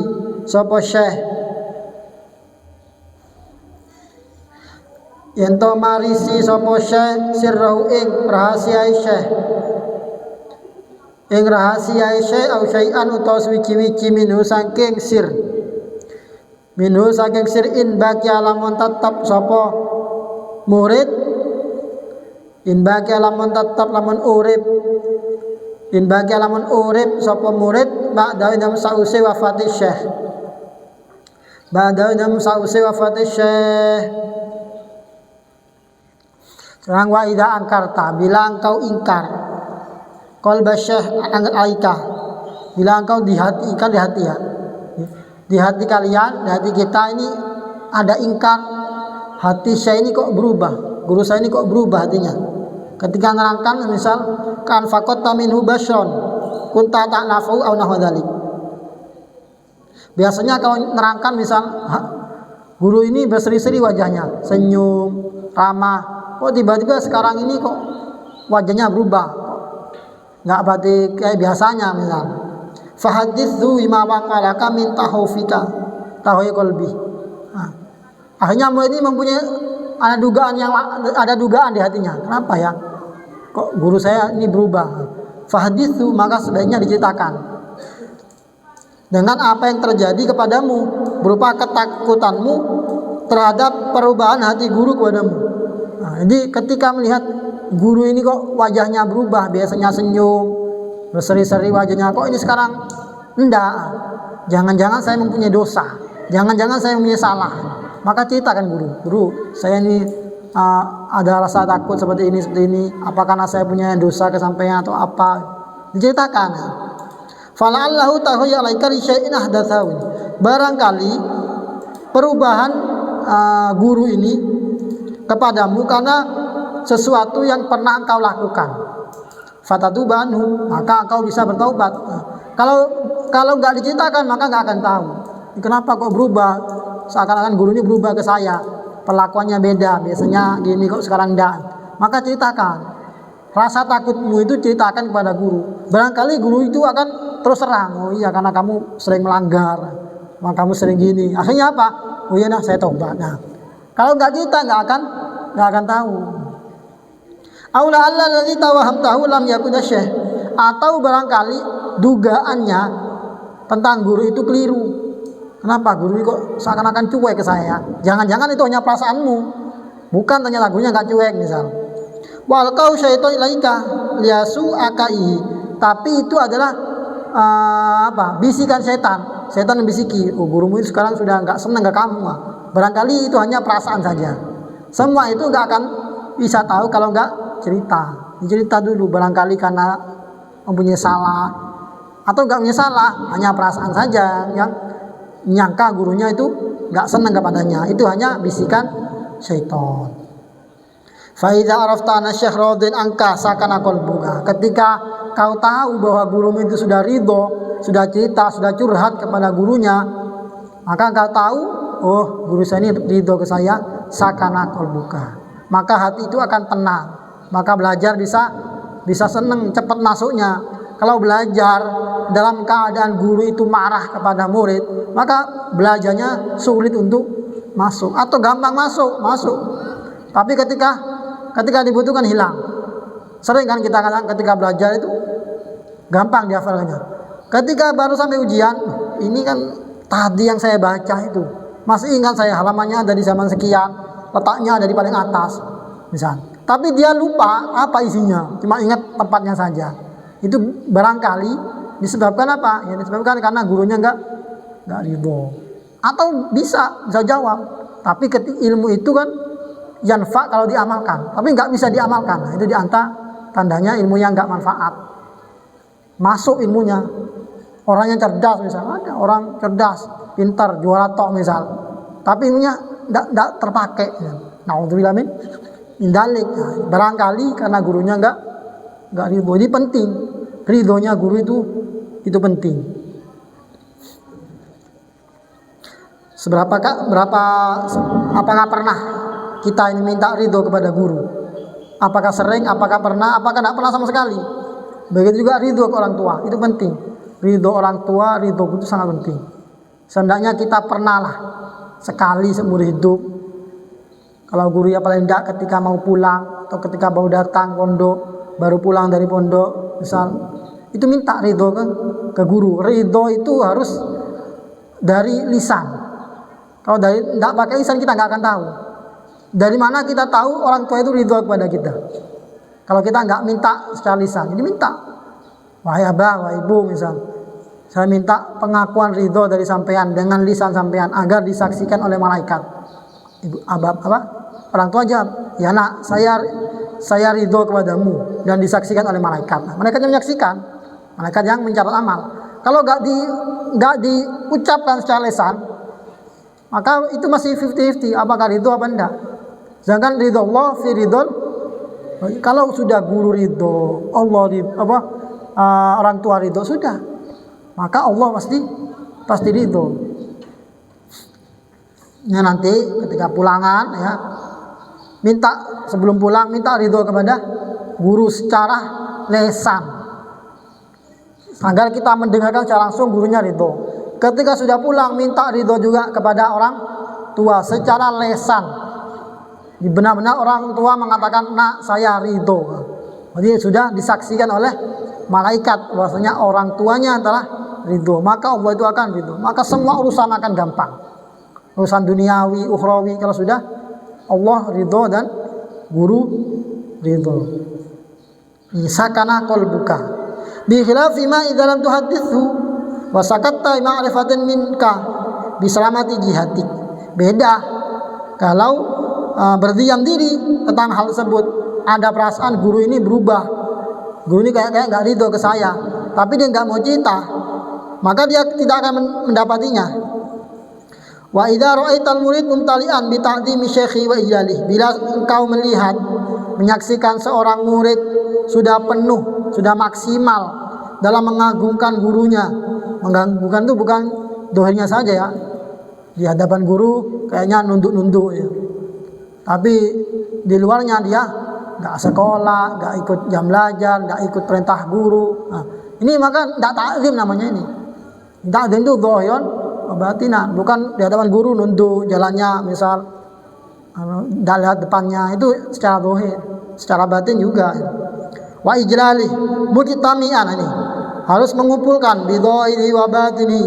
sapa syekh yento marisi sapa syekh sirrahu ing rahasiae syekh au syai'an utawa suci-wici minhu saking sir in baki alamun tetap sapa murid in baki alamun tetap lamun urip sapa murid ba'da inam sause wafati syekh serang wa idza angkarta bilang kau ingkar qalba syekh aika bilang kau di hati ya di hati kalian, di hati kita ini ada ingkar hati saya ini kok berubah, guru saya ini kok berubah hatinya ketika nerangkan misal kan faqatta minhu basyron kunta ta'lafu aw nahwa dzalik. Biasanya kalau nerangkan misal guru ini berseri-seri wajahnya, senyum, ramah, kok tiba-tiba sekarang ini kok wajahnya berubah, nggak batik kayak biasanya misal. Fahadithu bima waqalaka min tahawfika tahawi qalbi. Akhirnya murid ini mempunyai ada dugaan di hatinya. Kenapa ya? Kok guru saya ini berubah? Fahadithu maka sebaiknya diceritakan dengan apa yang terjadi kepadamu berupa ketakutanmu terhadap perubahan hati guru kepadamu. Jadi ketika melihat guru ini kok wajahnya berubah, biasanya senyum, berseri-seri wajahnya, kok ini sekarang enggak, jangan-jangan saya mempunyai dosa, jangan-jangan saya mempunyai salah. Maka ceritakan guru saya ini ada rasa takut seperti ini, apa karena saya punya dosa kesampaian atau apa, diceritakan. Fala'allahu tahayya alaika li syai'in ahdatsahu, barangkali perubahan guru ini kepadamu karena sesuatu yang pernah engkau lakukan. Fatatubanu, maka engkau bisa bertaubat. Kalau nggak diceritakan maka nggak akan tahu. Kenapa kok berubah? Seakan-akan guru ini berubah ke saya, perlakuannya beda. Biasanya gini kok sekarang enggak. maka ceritakan. Rasa takutmu itu ceritakan kepada guru. Barangkali guru itu akan terus terang, oh iya karena kamu sering melanggar, maka kamu sering gini. Akhirnya apa? Oh iya nah saya tobat. Nah, kalau nggak cerita nggak akan tahu. Aula allazi tawahamtahu lam yakun syekh. Atau barangkali dugaannya tentang guru itu keliru. Kenapa guru ini kok seakan-akan cuek ke saya? Jangan-jangan itu hanya perasaanmu, bukan ternyata gurunya nggak cuek misal. Wal kau syaitan ilaika liasu akai. Tapi itu adalah bisikan setan. Setan membisiki, oh gurumu itu sekarang sudah nggak senang ke kamu. Barangkali itu hanya perasaan saja. Semua itu nggak akan bisa tahu kalau nggak cerita. Cerita dulu, barangkali karena mempunyai salah atau nggak punya salah, hanya perasaan saja yang nyangka gurunya itu nggak senang kepadanya. Itu hanya bisikan syaitan. Faiza arafta anna syekh radin angka sakana qalbuka. Ketika kau tahu bahwa gurumu itu sudah ridho, sudah cerita, sudah curhat kepada gurunya, maka kau tahu, oh guru saya ini ridho ke saya, sakana qalbuka. Maka hati itu akan tenang. Maka belajar bisa senang, cepat masuknya. Kalau belajar dalam keadaan guru itu marah kepada murid, maka belajarnya sulit untuk masuk atau gampang masuk. Tapi ketika dibutuhkan hilang. Sering kan kita katakan ketika belajar itu gampang dihafalkannya. Ketika baru sampai ujian, ini kan tadi yang saya baca itu masih ingat saya, halamannya ada di zaman sekian, letaknya ada di paling atas, misal. Tapi dia lupa apa isinya, cuma ingat tempatnya saja. Itu barangkali disebabkan apa? Ya disebabkan karena gurunya nggak ridho. Atau bisa jawab. Tapi ilmu itu kan yanfa kalau diamalkan, tapi nggak bisa diamalkan. Nah, itu diantara tandanya ilmunya nggak manfaat. Masuk ilmunya, orangnya cerdas misal, ada orang cerdas, pintar, juara top misal, tapi ilmunya nggak terpakai. Naudzubillah min dalik. Nah, barangkali karena gurunya nggak ridho. Ini penting, ridhonya guru itu penting. Apakah pernah kita ini minta ridho kepada guru? Apakah sering? Apakah pernah? Apakah tidak pernah sama sekali? Begitu juga ridho ke orang tua, itu penting. Ridho orang tua, ridho itu sangat penting. Seandainya kita pernah lah sekali seumur hidup, kalau guru ya paling tidak ketika mau pulang atau ketika baru datang pondok, baru pulang dari pondok, misal itu minta ridho ke guru. Ridho itu harus dari lisan. Kalau tidak pakai lisan kita nggak akan tahu. Dari mana kita tahu orang tua itu ridho kepada kita? Kalau kita nggak minta secara lisan, jadi minta, wahai abah, wahai ibu misal, saya minta pengakuan ridho dari sampean dengan lisan sampean agar disaksikan oleh malaikat. Ibu, abah, orang tua jawab, ya nak, saya ridho kepadamu dan disaksikan oleh malaikat. Nah, malaikat yang menyaksikan, malaikat yang mencatat amal. Kalau nggak diucapkan secara lisan, maka itu masih 50-50, apakah ridho apa enggak. Sedangkan ridho Allah fi ridho, kalau sudah guru ridho, Allah ridho, orang tua ridho sudah, maka Allah pasti ridho. Ya, nanti ketika pulangan ya, sebelum pulang minta ridho kepada guru secara lesan, agar kita mendengarkan secara langsung gurunya ridho. Ketika sudah pulang minta ridho juga kepada orang tua secara lesan. Benar-benar orang tua mengatakan, nak saya ridho. Jadi sudah disaksikan oleh malaikat bahwasanya orang tuanya adalah ridho. Maka Allah itu akan ridho. Maka semua urusan akan gampang. Urusan duniawi, ukhrawi, kalau sudah Allah ridho dan guru ridho. Sakana qalbuka. Bi khilafi ma idza lam tuhaddithu wa sakatta ma'rifatan minka bi salamati jihatik. Beda kalau berdiam diri tentang hal tersebut. Ada perasaan guru ini berubah, guru ini kayak nggak ridho ke saya, tapi dia nggak mau cerita, maka dia tidak akan mendapatinya. Wa idza ra'aital murid mumtali'an bi ta'dhimi syekhi wa ijlalih. Bila engkau melihat, menyaksikan seorang murid sudah penuh, sudah maksimal dalam mengagungkan gurunya. Mengagungkan itu bukan dohirnya saja ya, di hadapan guru kayaknya nunduk-nunduk ya, tapi di luarnya dia nggak sekolah, nggak ikut jam belajar, nggak ikut perintah guru. Nah, ini maka nggak taklim namanya ini. Taklim itu dohyon batinan, bukan di hadapan guru nunduk jalannya misal nggak lihat depannya, itu secara dohir, secara batin juga. Wa ijlali mukitamian, ini harus mengumpulkan bidohiri wa batini,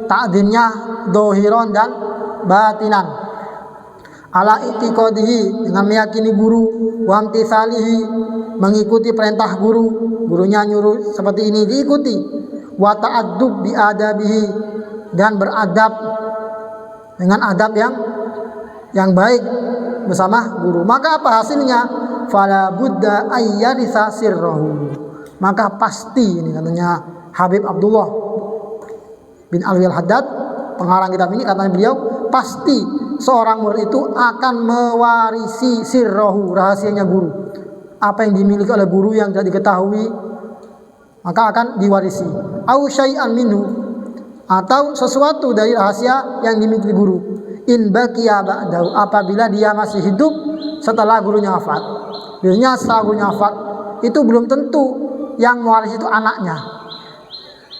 takdimnya dohiron dan batinan, ala i'tiqadihi, dengan meyakini guru, wa amtisalihi, mengikuti perintah guru, gurunya nyuruh seperti ini diikuti, wa ta'addub bi adabihi, dan beradab dengan adab yang baik bersama guru. Maka apa hasilnya? Fala budda ayyarisa sirrahu, maka pasti, ini katanya Habib Abdullah bin Alwi Al-Haddad, pengarang kitab ini, katanya beliau, pasti seorang murid itu akan mewarisi sirrahu, rahasianya guru. Apa yang dimiliki oleh guru yang tidak diketahui, maka akan diwarisi. Au syai'an minhu, atau sesuatu dari rahasia yang dimiliki guru. In baqiya ba'dahu, apabila dia masih hidup setelah gurunya wafat. Biasanya setelah gurunya wafat itu belum tentu yang mewarisi itu anaknya,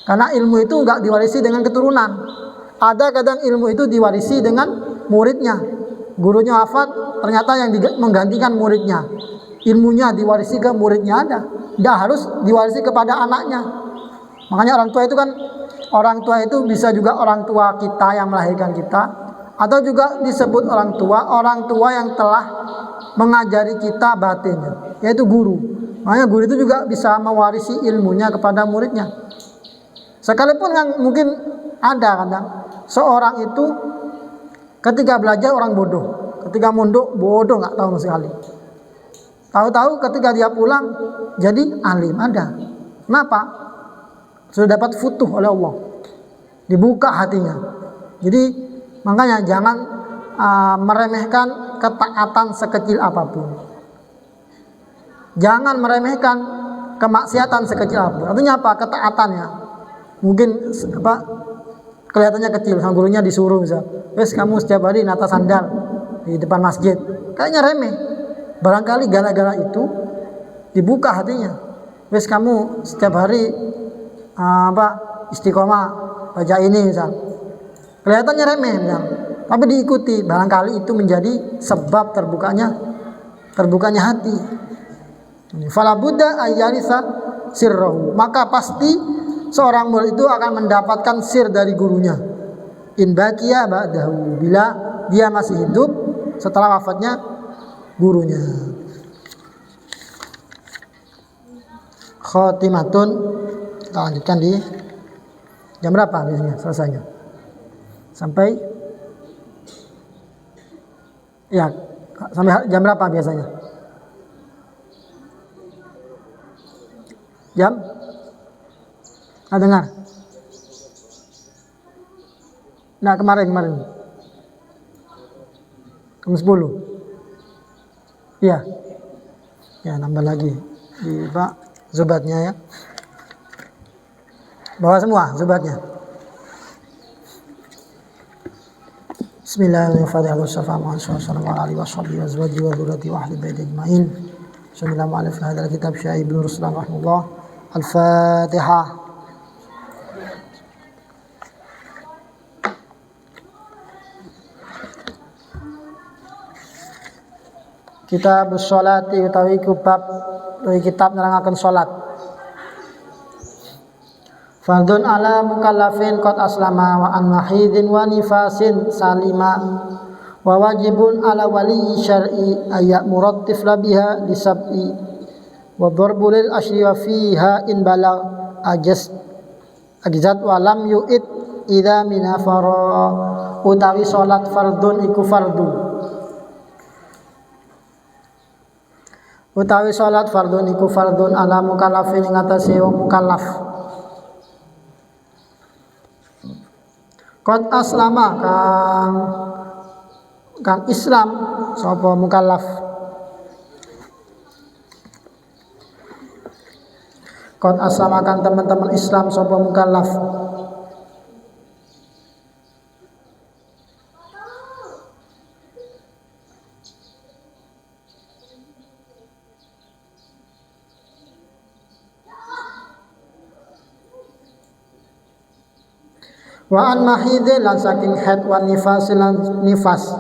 karena ilmu itu enggak diwarisi dengan keturunan. Ada kadang ilmu itu diwarisi dengan muridnya. Gurunya wafat, ternyata yang menggantikan muridnya, ilmunya diwarisi ke muridnya. Ada, tidak harus diwarisi kepada anaknya. Makanya orang tua itu kan, orang tua itu bisa juga orang tua kita yang melahirkan kita, atau juga disebut orang tua yang telah mengajari kita batinnya, yaitu guru. Makanya guru itu juga bisa mewarisi ilmunya kepada muridnya. Sekalipun yang mungkin ada kadang seorang itu ketika belajar orang bodoh, ketika mondok bodoh, nggak tahu sekali. Tahu-tahu ketika dia pulang jadi alim. Ada. Kenapa? Sudah dapat futuh oleh Allah, dibuka hatinya. Jadi makanya jangan meremehkan ketaatan sekecil apapun. Jangan meremehkan kemaksiatan sekecil apapun. Artinya apa? Ketaatannya mungkin kelihatannya kecil, sama gurunya disuruh misal, wes kamu setiap hari nata sandal di depan masjid, kayaknya remeh. Barangkali gara-gara itu dibuka hatinya. Wes kamu setiap hari istiqomah baca ini misal, kelihatannya remeh misal, tapi diikuti, barangkali itu menjadi sebab terbukanya hati. Fala budda ayyarisa sirrahu, maka pasti seorang murid itu akan mendapatkan sir dari gurunya. In baqiya ba'dahu, bila dia masih hidup setelah wafatnya gurunya. Khotimatun, kita lanjutkan di jam berapa biasanya selesainya? Sampai jam berapa biasanya? Jam? Dengar? Nah, kemarin jam 10. Iya. Ya, nambah lagi di zubatnya ya. Bawa semua zubatnya. Bismillahirrahmanirrahim. Al-Fatihah. Kitab sholati utawi bab dari kitab nerangaken salat. Fardun ala mukallafin qad aslama wa an wahidin wa nifasin salima wa wajibun ala wali syar'i ayat murattif labiha disab'i wa darbu lil ashri wa fiha in balagh ajzat wa lam yu'id idza minafara. Utawi salat fardun iku fardu. Utawi salat fardun iku fardun ala mukallafin ing atase wong mukallaf. Qad aslama kang Islam sapa mukallaf. Qad aslama kang teman-teman Islam sapa mukallaf. Wa an mahidin lan saking haid wa nifas lan nifas.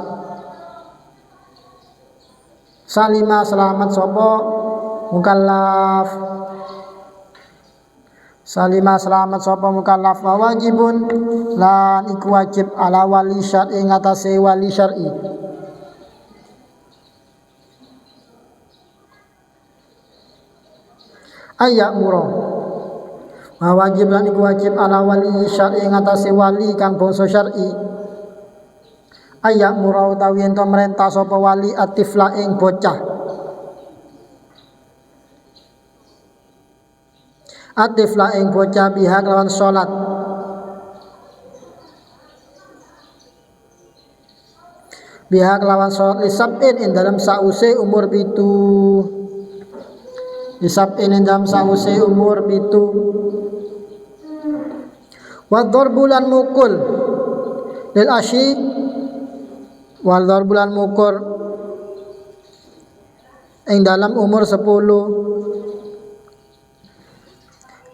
Salima selamat sapa mukallaf. Salima selamat sapa mukallaf wa wajibun lan iku wajib ala wali syar'i ing atase wali syar'i. Ayak muro wa wajib lan iku wajib ala wali syar'i ing atase wali kang bangsa syar'i. Ayak muro utawi ento merintah sapa wali atifla ing bocah. Atifla ing bocah biha lawan salat. Biha lawan salat lisabin ing dalam sause umur 7. Isap ini dalam sause umur 7. Wa darbulan mukul lil asyi wal darbulan mukul ing dalam umur 10.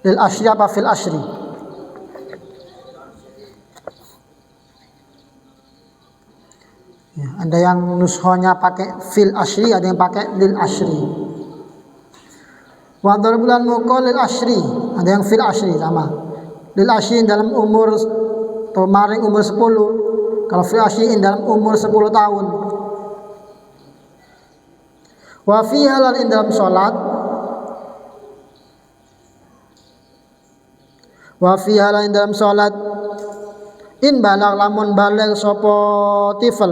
Lil asyi apa fil asri? Ya, ada yang nushonya pakai fil asri, ada yang pakai lil asri. Wa darbulan mukul lil asri, ada yang fil asri sama. Lil asri dalam umur atau maring umur 10. Kalau fil asri dalam umur 10 tahun. Wa fi halal dalam salat. Wa fi halal dalam salat in balag lamun baligh sapa tifel.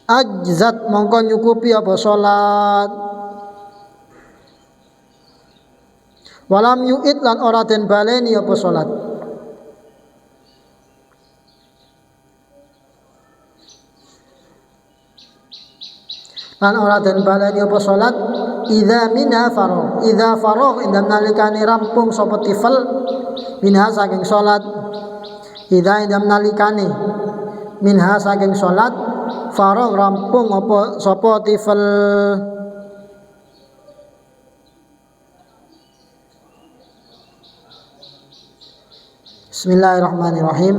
Ajzat mongko nyukupi apa salat. Walam yu'id lan ora den baleni apa salat. Lan ora den baleni apa salat idza minha faragh. Idza faragh indam nalikane rampung sapa tifel minha saking salat. Idza indam nalikane minha saking salat faragh rampung apa sapa tifel. Bismillahirrahmanirrahim.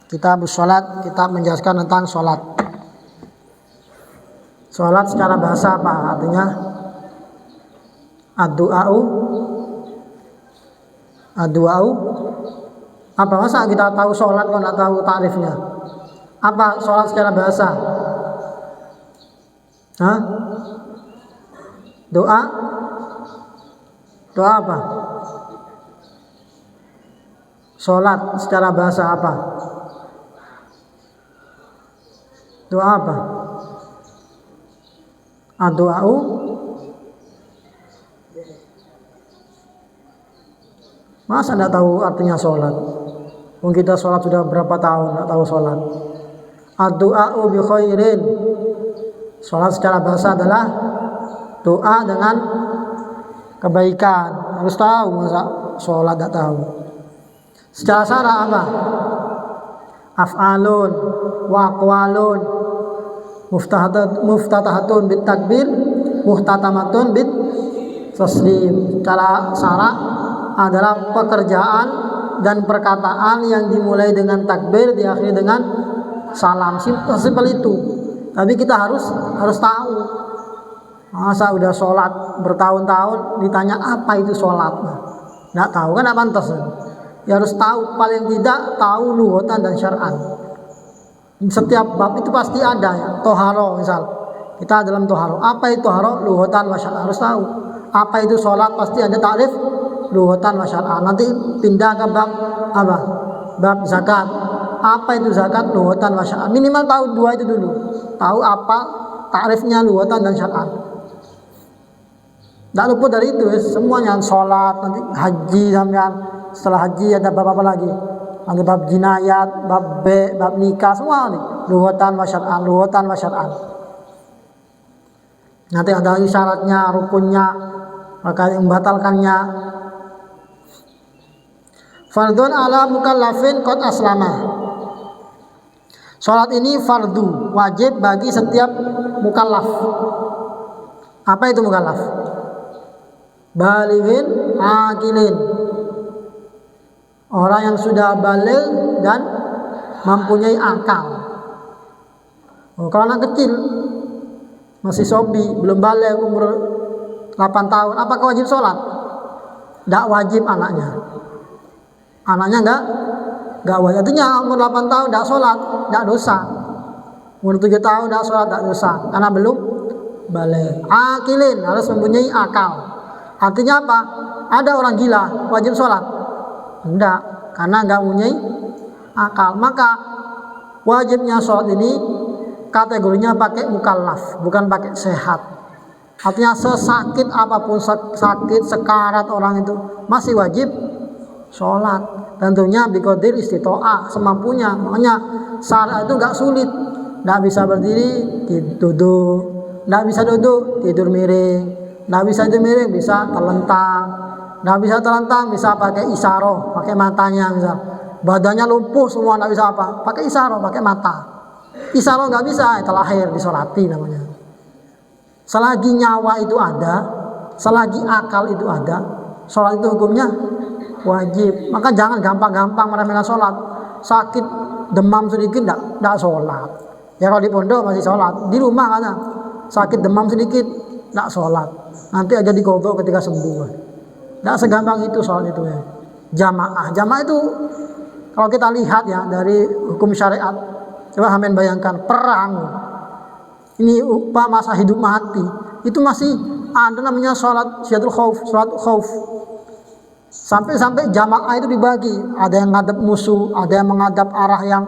Kitab sholat, kitab menjelaskan tentang sholat. Sholat secara bahasa apa artinya? Ad-du'a'u. Ad-du'a'u. Apa masa kita tahu sholat kok nggak tahu tarifnya? Apa sholat secara bahasa? Hah? Doa? Doa apa? Sholat secara bahasa apa? Doa apa? Ad-du'a'u. Masa enggak tahu artinya sholat? Mungkin kita sholat sudah berapa tahun enggak tahu sholat. Ad-du'a'u bi khairin. Sholat secara bahasa adalah doa dengan kebaikan. Harus tahu, masa sholat enggak tahu. Secara syara apa? Af'alun wa aqwalun muftatahatun bit takbir muhtatamatun bit taslim. Secara syara adalah pekerjaan dan perkataan yang dimulai dengan takbir diakhiri dengan salam. Simpel itu. Tapi kita harus tahu. Masa udah sholat bertahun-tahun ditanya apa itu sholat? Nggak tahu kan, nggak pantas. Ya harus tahu, paling tidak tahu lughatan dan syar'an. Setiap bab itu pasti ada ya. Toharo misal, kita dalam toharo, apa itu toharo? Lughatan wa syar'an, harus tahu. Apa itu sholat? Pasti ada takrif lughatan wa syar'an. Nanti pindah ke bab apa? Bab zakat. Apa itu zakat? Lughatan wa syar'an. Minimal tahu dua itu dulu. Tahu apa takrifnya lughatan dan syar'an. Tidak luput dari itu ya. Semuanya sholat, nanti haji sampean. Setelah haji ada bab apa lagi? Ada bab jinayat, bab bab nikah, semua nih. Lughatan wa syar'an, lughatan wa syar'an. Nanti ada syaratnya, rukunnya, maka membatalkannya. Fardun ala mukallafin qad aslama. Salat ini fardu, wajib bagi setiap mukallaf. Apa itu mukallaf? Balighin akilin, orang yang sudah balik dan mempunyai akal. Kalau anak kecil masih sobi, belum balik, umur 8 tahun, apakah wajib sholat? Tidak wajib anaknya. Anaknya enggak wajib. Artinya umur 8 tahun tidak sholat, tidak dosa. Umur 7 tahun tidak sholat, tidak dosa, karena belum balik. Akilin, harus mempunyai akal. Artinya apa? Ada orang gila wajib sholat? Enggak, karena enggak mempunyai akal. Maka wajibnya sholat ini kategorinya pakai mukallaf, bukan pakai sehat. Artinya sesakit apapun, sakit sekarat orang itu masih wajib sholat. Tentunya biqadir istito'ah, semampunya. Makanya syarat itu enggak sulit. Enggak bisa berdiri, duduk. Enggak bisa duduk, tidur miring. Enggak bisa tidur miring, bisa terlentang. Enggak bisa terlentang, bisa pakai isyarah, pakai matanya misal. Badannya lumpuh semua, enggak bisa apa? Pakai isyarah, pakai mata. Isyarah enggak bisa, itu lahir disolati namanya. Selagi nyawa itu ada, selagi akal itu ada, sholat itu hukumnya wajib. Maka jangan gampang-gampang meremehkan sholat. Sakit demam sedikit enggak sholat. Ya kalau di pondok masih sholat, di rumah kan sakit demam sedikit enggak sholat. Nanti aja dikodok ketika sembuh. Enggak segampang itu sholat itu ya. Jamaah itu kalau kita lihat ya dari hukum syariat, coba sampean bayangkan perang. Ini upah masa hidup mati, itu masih ada namanya sholat syiatul khauf, sholat khauf. Sampai jamaah itu dibagi, ada yang ngadep musuh, ada yang menghadap arah yang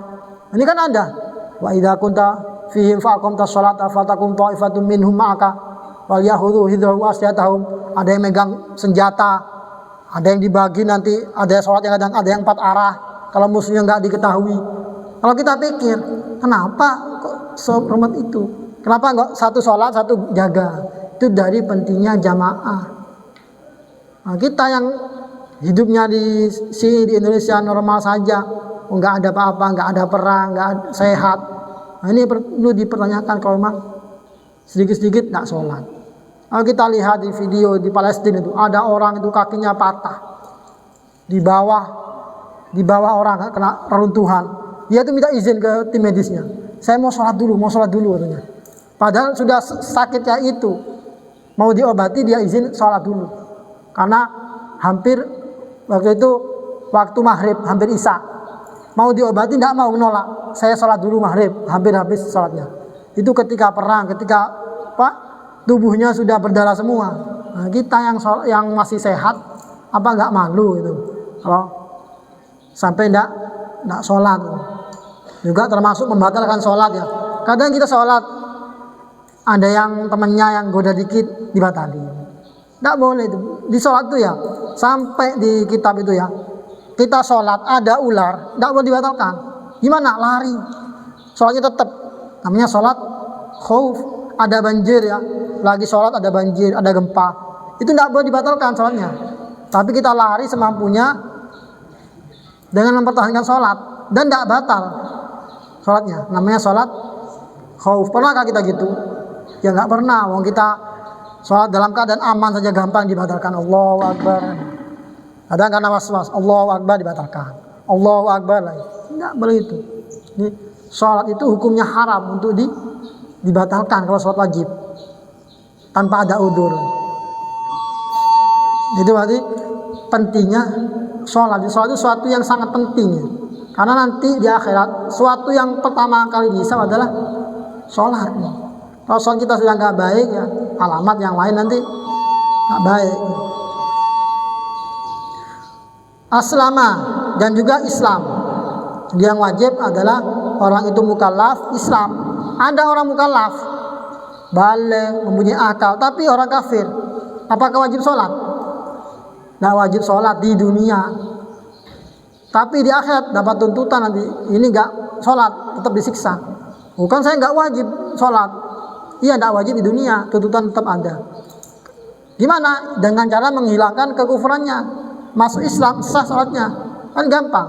ini kan ada. Wa idza kunta fihim faqamta sholata fatakum ta'ifatun minhum ma'aka wal yahudhu hidrahu asyatahum. Ada yang megang senjata, ada yang dibagi nanti, ada sholat yang ada yang 4 arah. Kalau musuhnya nggak diketahui, kalau kita pikir kenapa kok sehormat itu? Kenapa enggak satu sholat, satu jaga? Itu dari pentingnya jamaah. Nah, kita yang hidupnya di Indonesia normal saja, enggak ada apa-apa, enggak ada perang, enggak sehat. Nah, ini perlu dipertanyakan kalau memang sedikit-sedikit enggak sholat. Kalau kita lihat di video di Palestina itu, ada orang itu kakinya patah. Di bawah orang kena reruntuhan. Dia itu minta izin ke tim medisnya. Saya mau sholat dulu katanya. Padahal sudah sakitnya itu, mau diobati dia izin sholat dulu. Karena hampir waktu itu waktu maghrib, hampir isya. Mau diobati tidak mau, menolak. Saya sholat dulu maghrib, hampir habis sholatnya. Itu ketika perang, ketika tubuhnya sudah berdarah semua. Nah, kita yang masih sehat, apa nggak malu itu? Kalau sampai tidak sholat. Juga termasuk membatalkan sholat ya. Kadang kita sholat, ada yang temannya yang goda dikit dibatali. Tidak boleh itu. Di sholat itu ya, sampai di kitab itu ya, kita sholat ada ular, tidak boleh dibatalkan. Gimana? Lari. Sholatnya tetap. Namanya sholat khauf. Ada banjir ya, lagi sholat ada banjir, ada gempa. Itu tidak boleh dibatalkan sholatnya. Tapi kita lari semampunya dengan mempertahankan sholat dan tidak batal sholatnya. Namanya sholat khauf. Pernahkah kita gitu? Ya nggak pernah. Wong kita sholat dalam keadaan aman saja gampang dibatalkan. Allahu Akbar. Kadang karena was-was, Allahu Akbar dibatalkan. Allahu Akbar lagi. Nggak boleh itu. Ini sholat itu hukumnya haram untuk dibatalkan kalau sholat wajib tanpa ada udzur. Itu berarti pentingnya sholat. Sholat itu suatu yang sangat penting. Karena nanti di akhirat suatu yang pertama kali dihisab adalah sholat. Kalau sholat kita sudah nggak baik ya, alamat yang lain nanti nggak baik. Aslama dan juga Islam. Yang wajib adalah orang itu mukallaf Islam. Ada orang mukallaf, balik, mempunyai akal, tapi orang kafir. Apakah wajib sholat? Nggak wajib sholat di dunia. Tapi di akhirat dapat tuntutan nanti. Ini nggak sholat, tetap disiksa. Bukan saya nggak wajib sholat. Iya, tidak wajib di dunia, tuntutan tetap ada. Gimana? Dengan cara menghilangkan kekufurannya, masuk Islam, sah sholatnya, kan gampang.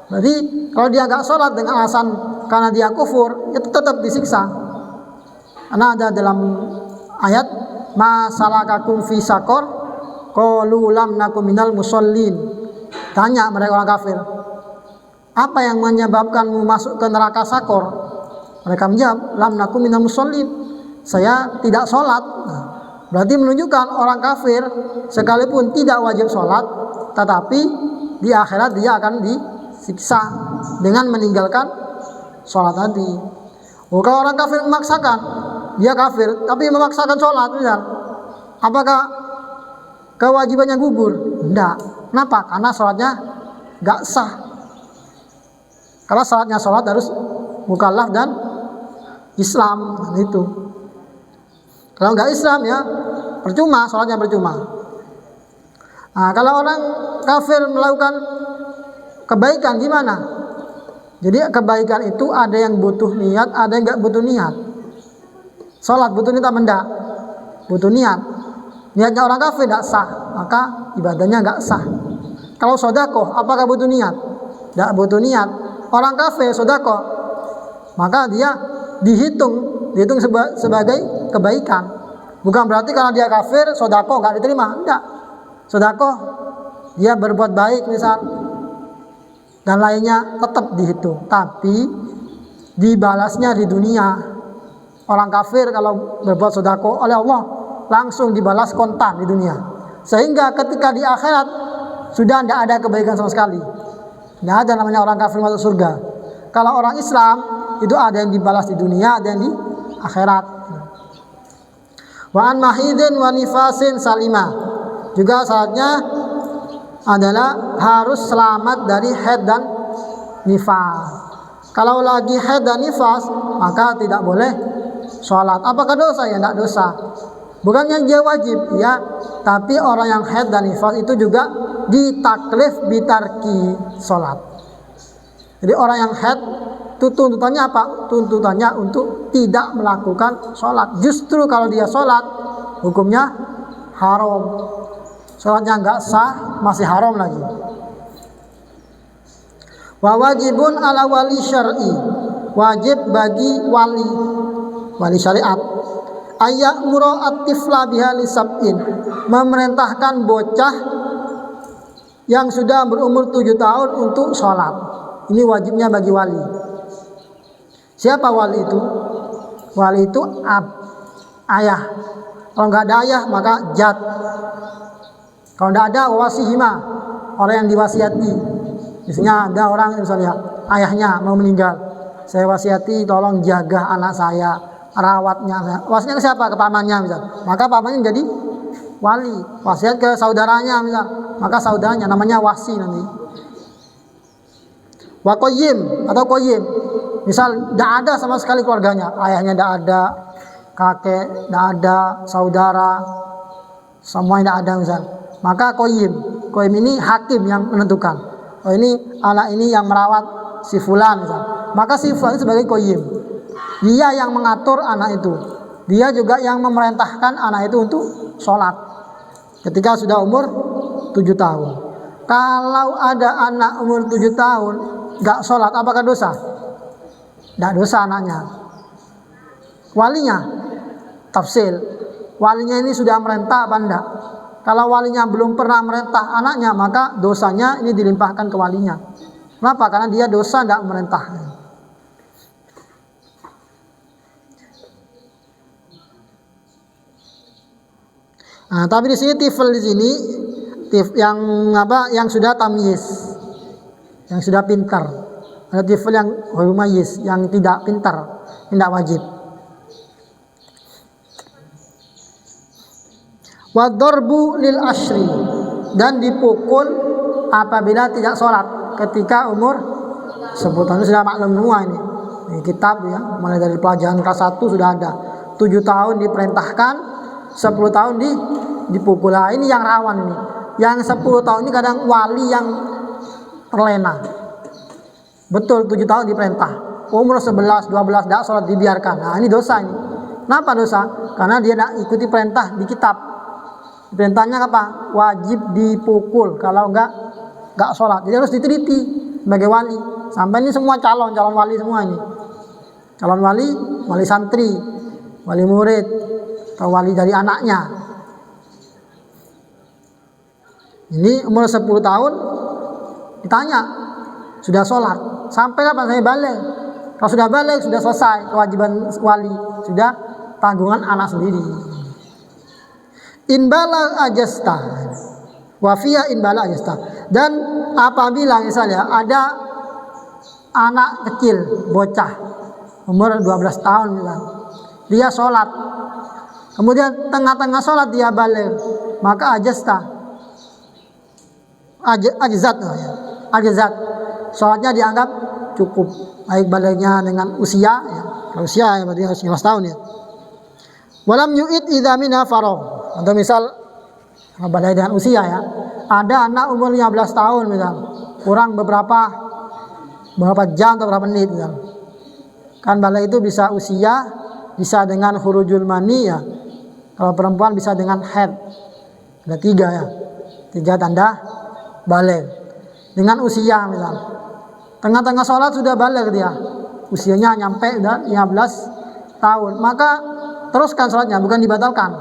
Jadi kalau dia nggak sholat dengan alasan karena dia kufur, ya tetap disiksa. Karena ada dalam ayat ma salakakum fi sakor, qalu lam nakum minal musallin. Tanya mereka orang kafir, apa yang menyebabkanmu masuk ke neraka sakor? Mereka menjawab, lam nakum minal musallin, saya tidak sholat. Nah, berarti menunjukkan orang kafir sekalipun tidak wajib sholat, tetapi di akhirat dia akan disiksa dengan meninggalkan sholat tadi. Oh, kalau orang kafir memaksakan, dia kafir tapi memaksakan sholat, misal, apakah kewajibannya gugur? Tidak. Kenapa? Karena sholatnya gak sah. Karena syaratnya sholat harus mukallaf dan Islam, itu. Kalau nggak Islam ya percuma, sholatnya percuma. Nah, kalau orang kafir melakukan kebaikan gimana? Jadi kebaikan itu ada yang butuh niat, ada yang nggak butuh niat. Sholat butuh niat apa enggak? Butuh niat. Niatnya orang kafir tidak sah, maka ibadahnya nggak sah. Kalau sedekah, apakah butuh niat? Tidak butuh niat. Orang kafir sedekah, maka dia dihitung sebagai kebaikan. Bukan berarti karena dia kafir sedekah nggak diterima, enggak. Sedekah dia berbuat baik misal dan lainnya tetap dihitung, tapi dibalasnya di dunia. Orang kafir kalau berbuat sedekah oleh Allah langsung dibalas kontan di dunia, sehingga ketika di akhirat sudah tidak ada kebaikan sama sekali. Tidak ada namanya orang kafir masuk surga. Kalau orang Islam itu ada yang dibalas di dunia, ada yang di akhirat. Wa an mahidin wa nifasin salimah, juga syaratnya adalah harus selamat dari haid dan nifas. Kalau lagi haid dan nifas maka tidak boleh sholat. Apakah dosa? Ya tidak dosa. Bukannya dia wajib, ya, tapi orang yang haid dan nifas itu juga ditaklif bitarki sholat. Jadi orang yang haid itu tuntutannya apa? Tuntutannya untuk tidak melakukan sholat. Justru kalau dia sholat hukumnya haram. Sholatnya nggak sah, masih haram lagi. Wa wajibun ala wali syar'i, wajib bagi wali syariat, ayak mura'at tifla biha lisab'in, memerintahkan bocah yang sudah berumur 7 tahun untuk sholat. Ini wajibnya bagi wali. Siapa wali itu? Wali itu ayah. Kalau nggak ada ayah maka jad. Kalau tidak ada wasihima, orang yang diwasiati. Misalnya ada orang misalnya ayahnya mau meninggal, saya wasiati tolong jaga anak saya, rawatnya. Wasiatnya ke siapa? Ke pamannya misal. Maka pamannya jadi wali. Wasiat ke saudaranya misal, maka saudaranya namanya wasi nanti. Wa qayyim atau qayyim. Misal tidak ada sama sekali keluarganya, ayahnya tidak ada, kakek tidak ada, saudara semuanya tidak ada misal. Maka qayyim ini hakim yang menentukan. Oh ini anak ini yang merawat si fulan misal. Maka si fulan sebagai qayyim. Dia yang mengatur anak itu. Dia juga yang memerintahkan anak itu untuk sholat ketika sudah umur 7 tahun. Kalau ada anak umur 7 tahun nggak sholat, apakah dosa? Tidak dosa anaknya. Walinya tafsil. Walinya ini sudah merentah apa enggak? Kalau walinya belum pernah merentah anaknya, maka dosanya ini dilimpahkan ke walinya. Kenapa? Karena dia dosa tidak merentah. Nah, tapi di sini tifl di sini yang apa? Yang sudah tamyiz, yang sudah pintar. Ada tifl yang humayyiz, yang tidak pintar, tidak wajib. Wa darbu lil ashri, dan dipukul apabila tidak sholat ketika umur 10 tahun. Sudah maklum semua ini. Di kitab ya, mulai dari pelajaran kelas 1 sudah ada. 7 tahun diperintahkan, 10 tahun dipukul. Nah, ini yang rawan ini. Yang 10 tahun ini kadang wali yang terlena. Betul 7 tahun diperintah. Umur 11, 12 tidak sholat dibiarkan. Nah, ini dosa ini. Kenapa dosa? Karena dia tidak ikuti perintah di kitab. Perintahnya apa? Wajib dipukul kalau enggak sholat. Jadi harus diteliti sebagai wali. Sampai ini semua calon wali semua ini. Calon wali, wali santri, wali murid, atau wali dari anaknya. Ini umur 10 tahun ditanya, sudah sholat sampai kapan? Saya balik. Kalau sudah balik sudah selesai kewajiban wali, sudah tanggungan anak sendiri. In balag ajasta wafia in balag ajasta. Dan apabila misalnya ada anak kecil, bocah umur 12 tahun misalnya, dia sholat, kemudian tengah-tengah sholat dia balik, maka ajasta ajzat, sholatnya dianggap cukup, baik baliknya dengan usia ya. Kalau usia ya berarti harus 15 tahun ya. Walam yu'id idza mina faragh. Atau misal balik dengan usia ya, ada anak umur 15 tahun misal, kurang beberapa jam atau berapa menit misal. Kan balik itu bisa usia, bisa dengan khurujul mani ya. Kalau perempuan bisa dengan haid. Ada 3 ya. 3 tanda balik. Dengan usia misal, tengah-tengah sholat sudah balik dia, usianya nyampe udah 15 tahun, maka teruskan sholatnya, bukan dibatalkan.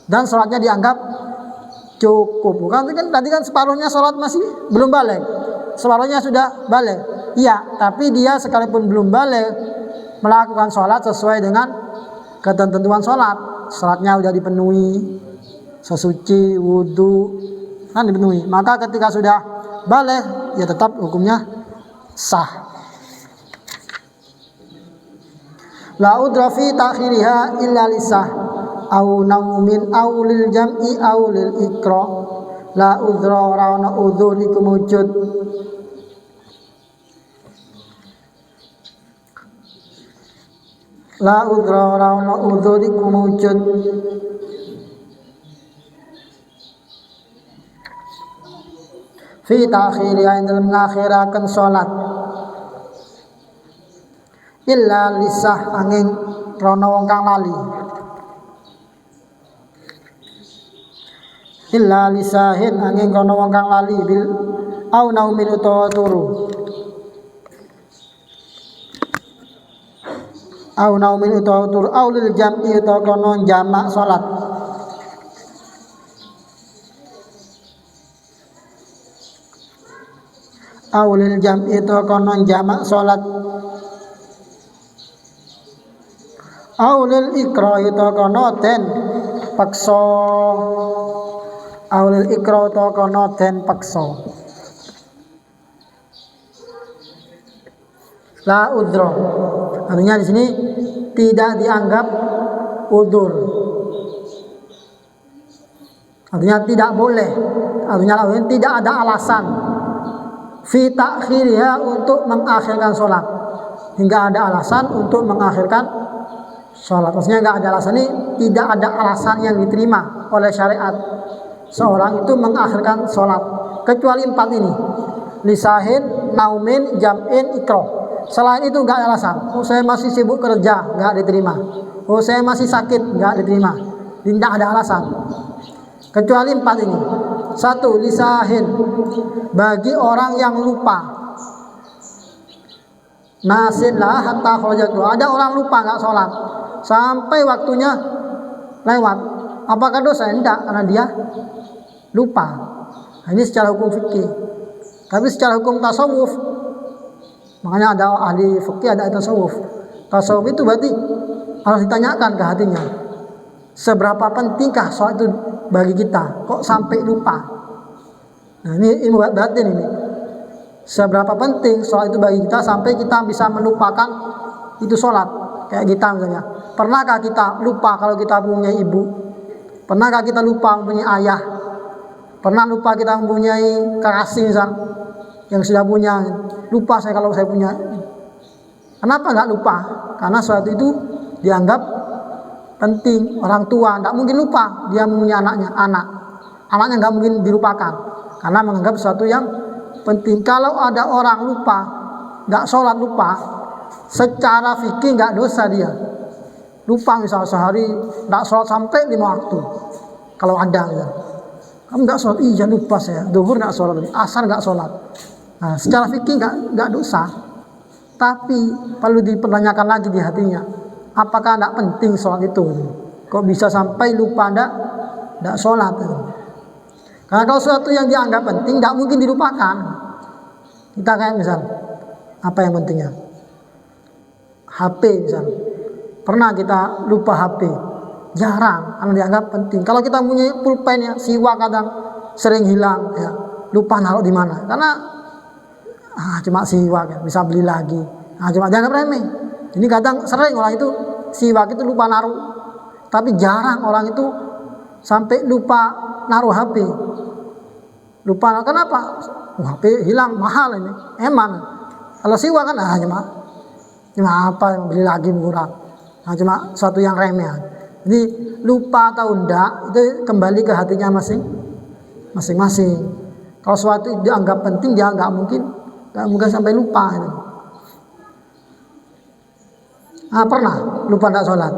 Dan sholatnya dianggap cukup. Bukan tadi kan separuhnya sholat masih belum balik, separuhnya sudah balik. Iya, tapi dia sekalipun belum balik melakukan sholat sesuai dengan ketentuan sholat. Sholatnya sudah dipenuhi, sesuci, wudhu kan dipenuhi. Maka ketika sudah balik ya tetap hukumnya sah. La udra fi ta'khiriha illa lisah au naumin au lil jam'i au lil ikra. La udra rauna udzur iku wujud. La udra rauna udzur iku wujud. Fi ta'khiriha ing dalam ngakhiraken salat. Illa lisah angin rono wong kang lali. Illa lisahin angin rono wong kang lali bil au naumin utawa turu. Au naumin utawa turu au lil jam'i utawa kono jamak salat. Au lil jam'i utawa kono jamak salat. Aulil ikra itu kono den paksa. Aulil ikra itu kono den paksa. La udro, artinya di sini tidak dianggap udur. Artinya tidak boleh. Artinya tidak ada alasan fi ta'khiriha untuk mengakhirkan sholat. Hingga ada alasan untuk mengakhirkan sholat. Maksudnya nggak ada alasan, ini tidak ada alasan yang diterima oleh syariat seorang itu mengakhirkan sholat kecuali 4 ini: lisahin, naumin, jam'in, ikroh. Selain itu nggak ada alasan. Oh saya masih sibuk kerja, nggak diterima. Oh saya masih sakit, nggak diterima. Tidak ada alasan kecuali 4 ini. 1. Lisahin, bagi orang yang lupa. Nasinlah hatta kharajatu. Ada orang lupa nggak sholat sampai waktunya lewat. Apakah dosa? Tidak, karena dia lupa. Nah, ini secara hukum fikih. Tapi secara hukum tasawuf, makanya ada ahli fikih, ada tasawuf. Tasawuf itu berarti harus ditanyakan ke hatinya, seberapa pentingkah sholat itu bagi kita, kok sampai lupa. Nah ini ilmu batin ini. Seberapa penting sholat itu bagi kita sampai kita bisa melupakan itu sholat. Kayak kita misalnya, pernahkah kita lupa kalau kita punya ibu? Pernahkah kita lupa mempunyai ayah? Pernah lupa kita mempunyai kekasih misal yang sudah punya? Lupa saya kalau saya punya. Kenapa nggak lupa? Karena sholat itu dianggap penting. Orang tua nggak mungkin lupa dia mempunyai anaknya nggak mungkin dilupakan karena menganggap sesuatu yang penting. Kalau ada orang lupa, nggak sholat lupa, secara fikih nggak dosa dia. Lupa misal sehari nggak sholat sampai 5 waktu. Kalau ada ya, kamu nggak sholat, iya lupa saya. Duhur nggak sholat, asar nggak sholat. Nah, secara fikih nggak dosa. Tapi perlu dipertanyakan lagi di hatinya, apakah nggak penting sholat itu? Kok bisa sampai lupa ndak sholat? Karena kalau sesuatu yang dianggap penting ndak mungkin dilupakan. Kita kayak misal, apa yang pentingnya? HP misal. Pernah kita lupa HP? Jarang, karena dianggap penting. Kalau kita punya pulpen ya, siwak kadang sering hilang ya, lupa naruh di mana. Karena cuma siwak ya, bisa beli lagi. Cuma dianggap remeh. Ini kadang sering orang itu siwak itu lupa naruh. Tapi jarang orang itu sampai lupa naruh HP. Lupa kenapa? HP hilang mahal ini. Eman. Kalau siwak kan cuma apa yang beli lagi murah. Cuma suatu yang remeh. Jadi lupa atau enggak itu kembali ke hatinya masing-masing. Kalau suatu dianggap penting dia nggak mungkin sampai lupa. Pernah lupa enggak sholat?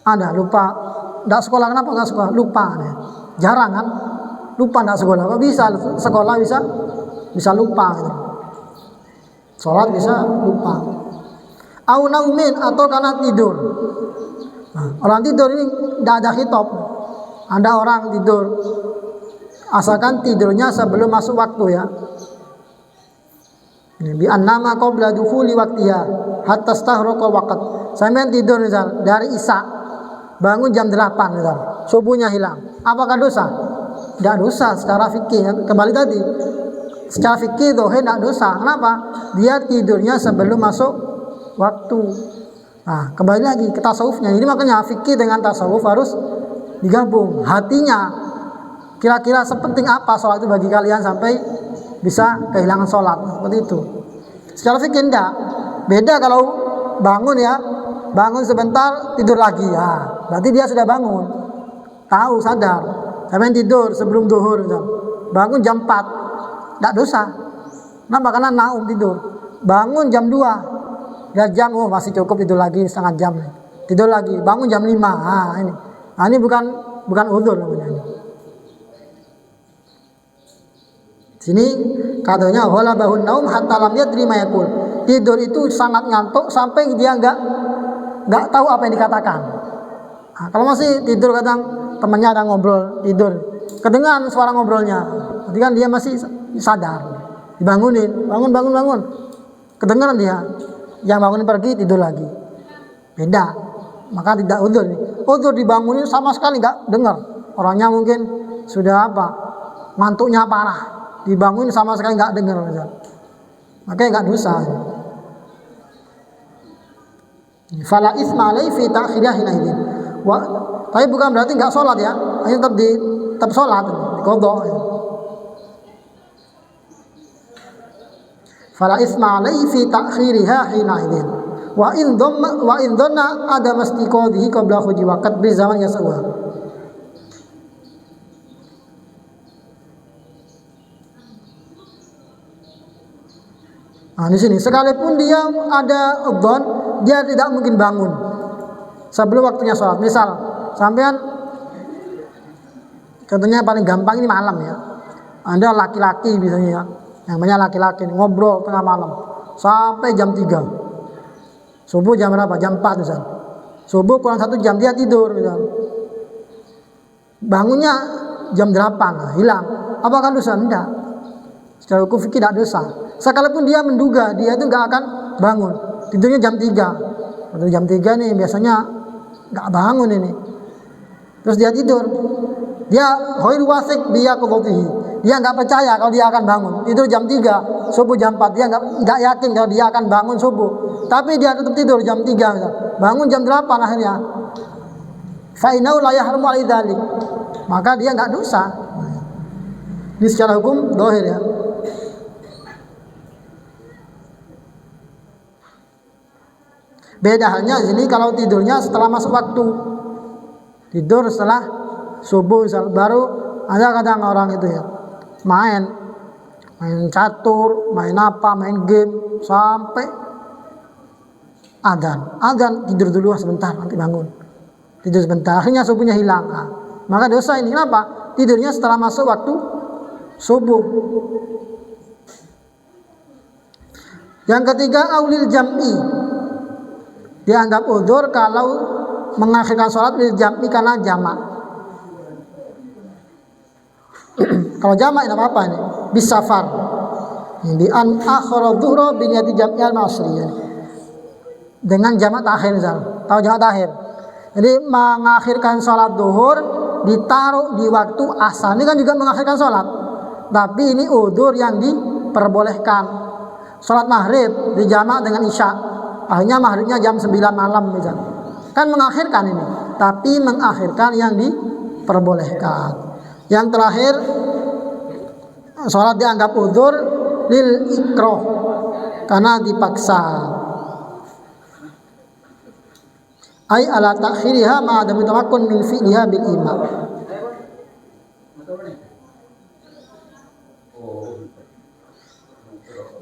Ada lupa enggak sekolah, kenapa enggak sekolah? Lupa nih. Jarang kan? Lupa enggak sekolah. Kok bisa sekolah bisa lupa gitu. Sholat bisa lupa. Au naumin atau karena tidur. Orang tidur ini tidak ada khitab. Ada orang tidur asalkan tidurnya sebelum masuk waktu ya. Bi annama qabla dukhuli waqtiha hatta stahraqa waqt. Sampean tidur misal dari Isya bangun jam 8 misal, subuhnya hilang. Apakah dosa? Tidak dosa secara fikih. Kembali tadi. Secara fikih dohir tidak dosa. Kenapa? Dia tidurnya sebelum masuk waktu. Kembali lagi ke tasawufnya. Ini makanya fikih dengan tasawuf harus digabung. Hatinya kira-kira sepenting apa sholat itu bagi kalian sampai bisa kehilangan sholat seperti itu. Secara fikih enggak. Beda kalau bangun sebentar tidur lagi ya. Berarti dia sudah bangun. Tahu sadar. Sampai tidur sebelum duhur bangun jam 4. Enggak dosa. Kenapa? Karena naum tidur. Bangun jam 2. Lihat jam, masih cukup tidur lagi setengah jam. Tidur lagi, bangun jam 5. Ini bukan udzur namanya. Sini katanya wala bahun naum hatta lam yadri ma yaqul. Tidur itu sangat ngantuk sampai dia enggak tahu apa yang dikatakan. Kalau masih tidur kadang temannya ada ngobrol, tidur. Kedengaran suara ngobrolnya. Berarti kan dia masih sadar. Dibangunin, bangun. Kedengaran dia. Yang bangunin pergi tidur lagi. Beda. Maka tidak udzur nih. Udzur dibangunin sama sekali enggak dengar. Orangnya mungkin sudah ngantuknya parah. Dibangun sama sekali nggak dengar, makanya nggak dosa. Fala isma alai fi ta'khirih hinaidin. Tapi bukan berarti nggak sholat ya, hanya tetap sholat, qadha. Fala isma alai fi ta'khiriha hinaidin. Wa in dhanna ada mastiqadhihi qabla khuji waqt bi zaman yaswa. Di sini sekalipun dia ada dzon, dia tidak mungkin bangun sebelum waktunya sholat. Misal, sampean contohnya paling gampang ini malam ya. Ada laki-laki biasanya ya, yang banyak laki-laki ngobrol tengah malam sampai jam 3. Subuh jam berapa? Jam 4 misal. Subuh kurang 1 jam dia tidur misal. Bangunnya jam 8, hilang. Apakah dosa? Enggak. Secara hukum fikih tidak dosa. Sekalipun dia menduga dia itu nggak akan bangun, tidurnya jam 3. Atau jam 3 nih biasanya nggak bangun ini. Terus dia tidur. Dia hoir wasik dia qadhihi. Dia nggak percaya kalau dia akan bangun. Tidur jam 3, subuh jam 4. Dia nggak yakin kalau dia akan bangun subuh. Tapi dia tetap tidur jam 3 misal. Bangun jam 8 akhirnya. Fa innahu la yahrumu alaihi dzalik. Maka dia nggak dosa. Ini secara hukum dhahir ya. Beda halnya di sini kalau tidurnya setelah masuk waktu. Tidur setelah subuh misal, baru ada kadang orang itu ya main catur, main game sampai adzan tidur dulu sebentar nanti bangun. Tidur sebentar akhirnya subuhnya hilang. Maka dosa ini kenapa? Tidurnya setelah masuk waktu subuh. Yang ketiga aulil jam'i. Dianggap udzur kalau mengakhirkan sholat bil jam'i karena jamak. Kalau jamak tidak apa-apa ini. Bisafar. Bi an akhara dhuhra bi niyati jam'i al-asri. Dengan jamak takhir misalnya. Tahu jamak takhir? Jadi mengakhirkan sholat duhur ditaruh di waktu asar. Ini kan juga mengakhirkan sholat. Tapi ini udzur yang diperbolehkan. Sholat maghrib dijamak dengan isya. Akhirnya maghribnya jam 9 malam misalnya. Kan mengakhirkan ini. Tapi mengakhirkan yang diperbolehkan. Yang terakhir, sholat dianggap udzur lil ikrah karena dipaksa. Ai ala takhiriha ma adam tamakkun min fi'liha bil imam.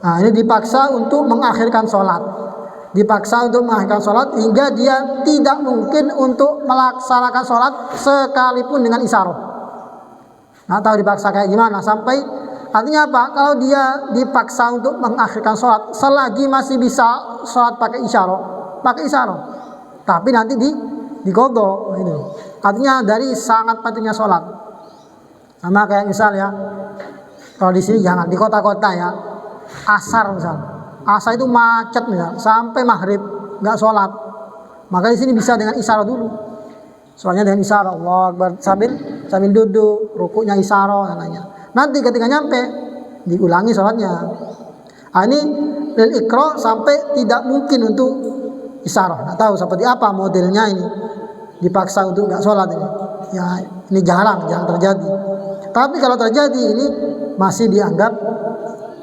Nah, ini dipaksa untuk mengakhirkan sholat. Dipaksa untuk mengakhirkan sholat hingga dia tidak mungkin untuk melaksanakan sholat sekalipun dengan isyarah. Nah, tahu dipaksa kayak gimana? Sampai artinya apa? Kalau dia dipaksa untuk mengakhirkan sholat, selagi masih bisa sholat pakai isyarah, pakai isyarah. Tapi nanti diqadha itu. Artinya dari sangat pentingnya sholat. Sama kayak misalnya, kalau di sini jangan di kota-kota ya, asar misal, asar itu macet misal, sampai maghrib nggak sholat. Maka di sini bisa dengan isyarah dulu. Soalnya dengan isyarah, Allahu Akbar, sambil duduk, rukuknya isyarah namanya. Nanti ketika nyampe diulangi sholatnya. Ini lil iqra sampai tidak mungkin untuk isyarah. Nggak tahu seperti apa modelnya ini. Dipaksa untuk nggak sholat ini. Ya ini jarang terjadi. Tapi kalau terjadi ini masih dianggap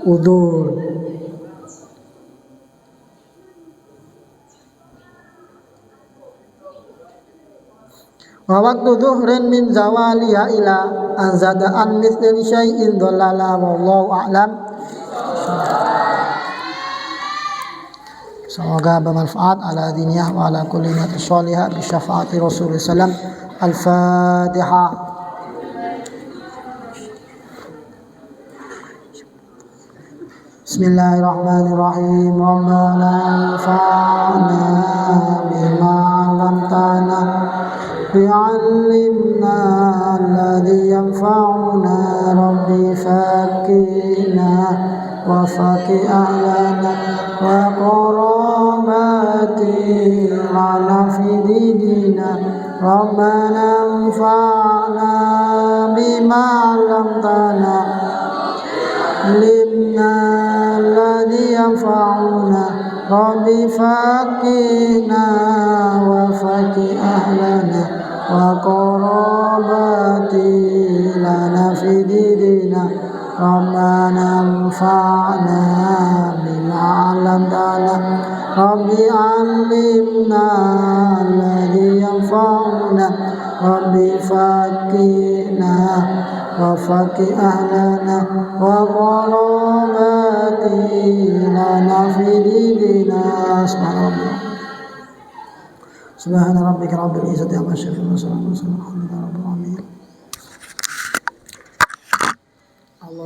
udzur. Wa waktu dhuhrin min zawaliha ila anzada an mithli syai'in dhalala wallahu a'lam. Semoga bermanfaat ala diniyah wa ala kulli niyatin shalihah bi syafaati Rasulullah sallam. Al-Fatihah. Bismillahirrahmanirrahim. Rabbana anfa'na bima 'allamtana bi'allimna alladhi yanfa'una rabbi fakina wa faqih ahlana wa qarabati lana fi dinina rabbana anfa'na bima 'allamtana limna alladhi yanfa'una rabbi fakina wa faqih ahlana wa qarabati lana fi dinina rabbana anfa'na bima 'allamtana rabbi 'allimna alladhi yanfa'una rabbi fakina wa faqih ahlana wa qarabati lana fi dinina. Subhana rabbika rabbil izzati amma yasifun wa salamun alal mursalin walhamdulillahi rabbil alamin.